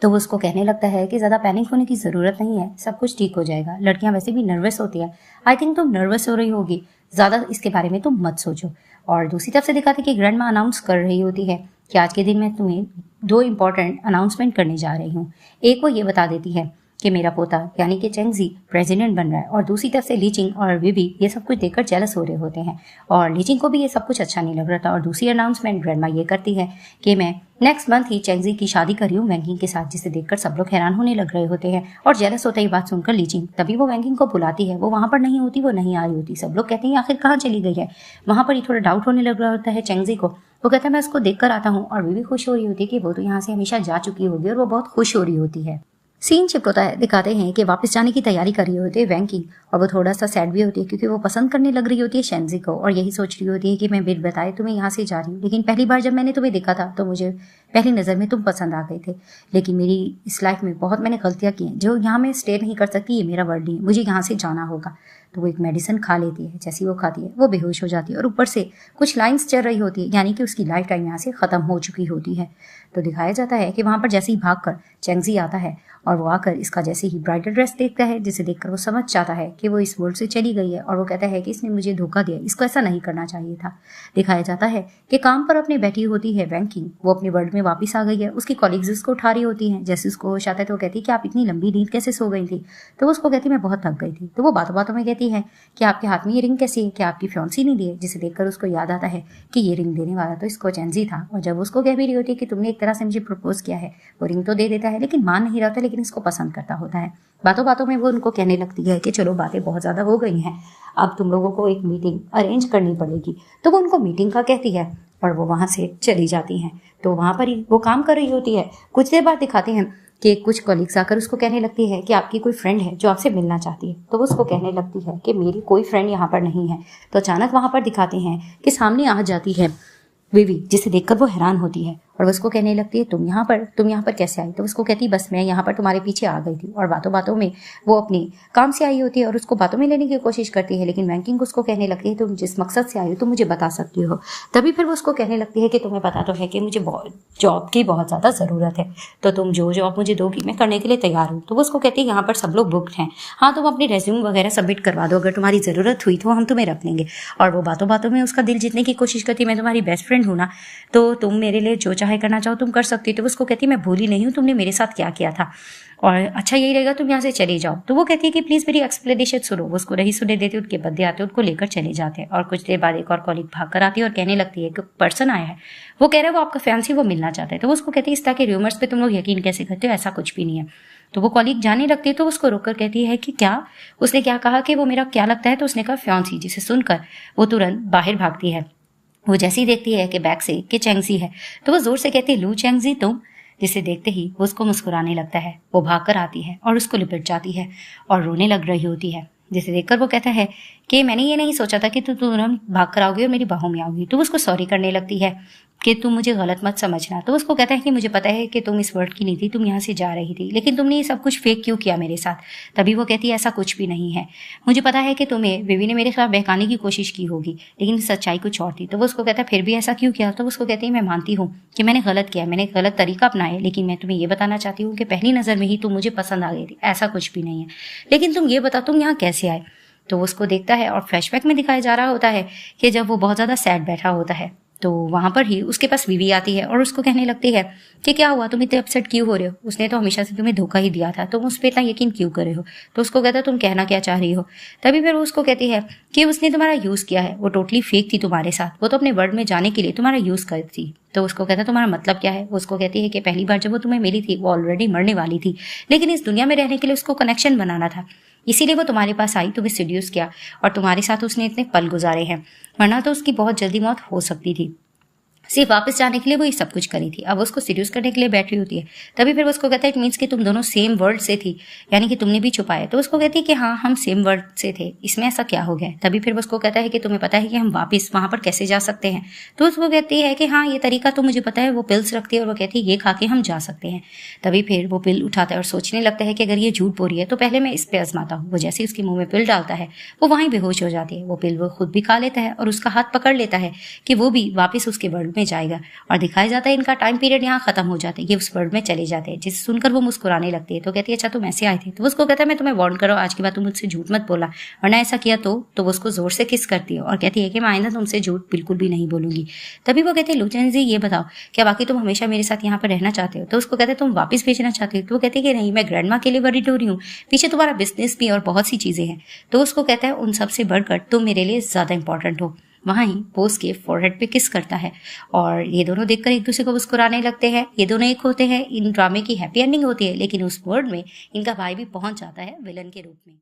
A: तो वो उसको कहने लगता है कि ज्यादा पैनिक होने की जरूरत नहीं है, सब कुछ ठीक हो जाएगा। लड़कियां वैसे भी नर्वस होती है, आई थिंक तुम नर्वस हो रही होगी, ज्यादा इसके बारे में तुम मत सोचो। और दूसरी तरफ से दिखाते कि ग्रैंडमा अनाउंस कर रही होती है कि आज के दिन मैं तुम्हें 2 इंपॉर्टेंट अनाउंसमेंट करने जा रही हूँ। एक वो ये बता देती है कि मेरा पोता यानी कि चेंगजी प्रेसिडेंट बन रहा है और दूसरी तरफ से लीचिंग और विबी ये सब कुछ देखकर जेलस हो रहे होते हैं और लीचिंग को भी ये सब कुछ अच्छा नहीं लग रहा था। और दूसरी अनाउंसमेंट ग्रैंडमा ये करती है कि मैं नेक्स्ट मंथ ही चेंगजी की शादी कर रही हूँ वैंकिंग के साथ, जिसे देखकर सब लोग हैरान होने लग रहे होते हैं और जेलस होता है ये बात सुनकर लीचिंग। तभी वो वैंकिंग को बुलाती है, वो वहां पर नहीं होती, वो नहीं आ रही होती। सब लोग कहते हैं आखिर कहाँ चली गई है। वहां पर ही थोड़ा डाउट होने लग रहा होता है चेंगजी को। वो कहता है मैं उसको देख कर आता हूँ और वो भी खुश हो रही होती है कि वो तो यहाँ से हमेशा जा चुकी होगी और वो बहुत खुश हो रही होती है। सीन शिफ्ट होता है, दिखाते हैं कि वापस जाने की तैयारी कर रही होती है वैंकिंग और वो थोड़ा सा सैड भी होती है क्योंकि वो पसंद करने लग रही होती है शेंजी को और यही सोच रही होती है कि मैं बिन बताए तुम्हें यहाँ से जा रही हूँ, लेकिन पहली बार जब मैंने तुम्हें देखा था तो मुझे पहली नजर में तुम पसंद आ गए थे, लेकिन मेरी इस लाइफ में बहुत मैंने गलतियां की हैं जो यहाँ मैं स्टे नहीं कर सकती, ये मेरा वर्ड नहीं है, मुझे यहाँ से जाना होगा। तो वो एक मेडिसिन खा लेती है, जैसी वो खाती है वो बेहोश हो जाती है और ऊपर से कुछ लाइंस चल रही होती है यानी कि उसकी लाइफ टाइम यहाँ से खत्म हो चुकी होती है। तो दिखाया जाता है कि वहां पर जैसे ही भागकर चेंगजी आता है और वो आकर इसका जैसे ही ब्राइडल ड्रेस देखता है जिसे देखकर वो समझ जाता है कि वो इस वर्ल्ड से चली गई है और वो कहता है कि इसने मुझे धोखा दिया, इसको ऐसा नहीं करना चाहिए था। दिखाया जाता है कि काम पर अपने बैठी होती है वैंकिंग, वो अपने वर्ल्ड में वापस आ गई है। उसकी कॉलीग्स उसको उठा रही होती हैं। जैसे उसको होश आता है तो वो कहती है कि आप इतनी लंबी नींद कैसे सो गई थी। तो वो उसको कहती मैं बहुत थक गई थी। तो वो बातों बातों में कहती है कि आपके हाथ में ये रिंग कैसी है, क्या आपकी फियांसी नहीं दी है। जिसे देखकर उसको याद आता है कि ये रिंग देने वाला तो इसको चैंजी था। और जब उसको कह भी रही होती है कि तुमने एक तरह से मुझे प्रपोज किया है, वो रिंग तो दे देता है लेकिन मान नहीं रहता, लेकिन इसको पसंद करता होता है। बातों बातों में वो उनको कहने लगती है कि चलो बातें बहुत ज़्यादा हो गई हैं, अब तुम लोगों को एक मीटिंग अरेंज करनी पड़ेगी। तो वो उनको मीटिंग का कहती है और वो वहाँ से चली जाती हैं। तो वहाँ पर ही वो काम कर रही होती है। कुछ देर बाद दिखाते हैं कि कुछ कॉलीग्स आकर उसको कहने लगती है कि आपकी कोई फ्रेंड है जो आपसे मिलना चाहती है। तो वो उसको कहने लगती है कि मेरी कोई फ्रेंड यहाँ पर नहीं है। तो अचानक वहाँ पर दिखाते हैं कि सामने आ जाती है विवी, जिसे देखकर वो हैरान होती है और वो उसको कहने लगती है तुम यहाँ पर कैसे आई। तो उसको कहती बस मैं यहाँ पर तुम्हारे पीछे आ गई थी। और बातों बातों में वो अपनी काम से आई होती है और उसको बातों में लेने की कोशिश करती है, लेकिन वैंकिंग उसको कहने लगती है तुम जिस मकसद से आई हो तुम मुझे बता सकती हो। तभी फिर वो उसको कहने लगती है कि तुम्हें पता तो है कि मुझे जॉब की बहुत ज़्यादा ज़रूरत है, तो तुम जो जॉब मुझे दोगी मैं करने के लिए तैयार हूँ। तो वो उसको कहती है यहाँ पर सब लोग बुक्ड हैं, हाँ तुम अपनी रेज्यूम वगैरह सबमिट करवा दो, अगर तुम्हारी ज़रूरत हुई तो हम तुम्हें रख लेंगे। और वो बातों बातों में उसका दिल जीतने की कोशिश करती है, मैं तुम्हारी बेस्ट फ्रेंड हूँ ना, तो तुम मेरे लिए जो चाहे करना चाहो तुम कर सकती हो। तो उसको कहती है मैं भूली नहीं हूँ तुमने मेरे साथ क्या किया था, और अच्छा यही रहेगा तुम यहाँ से चली जाओ। तो वो कहती है कि प्लीज मेरी एक्सप्लेनेशन सुनो। वो उसको नहीं सुने देती, उनके बदले आते उनको लेकर चले जाते हैं। और कुछ देर बाद एक और कॉलीग भाग कर आती है और कहने लगती है कि पर्सन आया है, वो कह रहा है वो आपका फैंसी वो मिलना चाहता है। तो वो उसको कहती है इस तरह के रूमर्स पे तुम लोग यकीन कैसे करते हो, ऐसा कुछ भी नहीं है। तो वो कॉलीग जाने लगती है तो उसको रोककर कहती है कि क्या उसने क्या कहा कि वो मेरा क्या लगता है। तो उसने कहा फ्यांसी, जिसे सुनकर वो तुरंत बाहर भागती है। वो जैसे ही देखती है कि बैग से कि चैंगजी है तो वो जोर से कहती है लू चैंगजी तुम, जिसे देखते ही वो उसको मुस्कुराने लगता है। वो भागकर आती है और उसको लिपट जाती है और रोने लग रही होती है। जिसे देखकर वो कहता है कि मैंने ये नहीं सोचा था कि तू तुरंत भाग कर आओगी और मेरी बाहों में आओगी। तो उसको सॉरी करने लगती है कि तुम मुझे गलत मत समझना। तो उसको कहता है कि मुझे पता है कि तुम इस वर्ल्ड की नहीं थी, तुम यहाँ से जा रही थी, लेकिन तुमने ये सब कुछ फेक क्यों किया मेरे साथ। तभी वो कहती है ऐसा कुछ भी नहीं है, मुझे पता है कि तुम्हें विवी ने मेरे खिलाफ बहकाने की कोशिश की होगी, लेकिन सच्चाई कुछ और थी। तो वो उसको कहता है फिर भी ऐसा क्यों किया। तो उसको कहती है मैं मानती हूँ कि मैंने गलत किया, मैंने गलत तरीका अपनाया, लेकिन मैं तुम्हें ये बताना चाहती हूँ कि पहली नज़र में ही तुम मुझे पसंद आ गई थी, ऐसा कुछ भी नहीं है। लेकिन तुम ये बताओ तुम यहाँ कैसे आए। तो वो उसको देखता है और फ्लैशबैक में दिखाया जा रहा होता है कि जब वो बहुत ज़्यादा सैड बैठा होता है तो वहाँ पर ही उसके पास विवी आती है और उसको कहने लगती है कि क्या हुआ, तुम इतने अपसेट क्यों हो रहे हो, उसने तो हमेशा से तुम्हें धोखा ही दिया था, तुम उस पर इतना यकीन क्यों कर रहे हो। तो उसको कहता है तुम कहना क्या चाह रही हो। तभी फिर वो उसको कहती है कि उसने तुम्हारा यूज़ किया है, वो टोटली फेक थी तुम्हारे साथ, वो तो अपने वर्ल्ड में जाने के लिए तुम्हारा यूज़ करती थी। तो उसको कहता है तुम्हारा मतलब क्या है। वो उसको कहती है कि पहली बार जब वो तुम्हें मिली थी वो ऑलरेडी मरने वाली थी, लेकिन इस दुनिया में रहने के लिए उसको कनेक्शन बनाना था, इसीलिए वो तुम्हारे पास आई, तुम्हें सीड्यूस किया और तुम्हारे साथ उसने इतने पल गुजारे हैं, वरना तो उसकी बहुत जल्दी मौत हो सकती थी। सिर्फ वापस जाने के लिए वो ये सब कुछ करी थी। अब उसको सीड्यूस करने के लिए बैठी होती है। तभी फिर वो उसको कहता है इट मीन्स कि तुम दोनों सेम वर्ल्ड से थी, यानी कि तुमने भी छुपाया। तो उसको कहती है कि हाँ हम सेम वर्ल्ड से थे, इसमें ऐसा क्या हो गया। तभी फिर वो उसको कहता है कि तुम्हें पता है कि हम वापस वहां पर कैसे जा सकते हैं। तो उसको कहती है कि हाँ ये तरीका तो मुझे पता है। वो पिल्स रखती है और वो कहती है ये खा के हम जा सकते हैं। तभी फिर वो पिल उठाता है और सोचने लगता है कि अगर ये झूठ बोल रही है तो पहले मैं इस पे आजमाता हूँ। वो जैसे उसके मुंह में पिल डालता है वो वहीं बेहोश हो जाती है। वो पिल वो खुद भी खा लेता है और उसका हाथ पकड़ लेता है कि वो भी वापस उसके वर्ल्ड में जाएगा। और दिखाया जाता है इनका टाइम पीरियड यहाँ खत्म हो जाता है, ये उस वर्ल्ड में चले जाते हैं। जिसे सुनकर वो मुस्कुराने लगती है। तो कहती है अच्छा तुम ऐसे आए थे। तो उसको कहता है मैं तुम्हें वार्न करो आज के बाद तुम मुझसे झूठ मत बोला, वरना ऐसा किया तो वो उसको जोर से किस करती है और कहती है कि मैं आइंदा तुमसे झूठ बिल्कुल भी नहीं बोलूंगी। तभी वो कहते हैं लुचेन जी ये बताओ क्या बाकी तुम हमेशा मेरे साथ यहाँ पर रहना चाहते हो। तो उसको कहते हैं तुम वापस भेजना चाहते हो। तो वो कहते हैं कि नहीं मैं ग्रैंडमा के लिए वरीड हो रही हूँ, पीछे तुम्हारा बिजनेस भी और बहुत सी चीजें हैं। तो उसको कहता है उन सबसे बढ़कर तुम मेरे लिए ज्यादा इंपॉर्टेंट हो। वहाँ ही वो उसके फोरहेड पे किस करता है और ये दोनों देखकर एक दूसरे को मुस्कुराने लगते हैं। ये दोनों एक होते हैं। इन ड्रामे की हैप्पी एंडिंग होती है, लेकिन उस वर्ल्ड में इनका भाई भी पहुंच जाता है विलन के रूप में।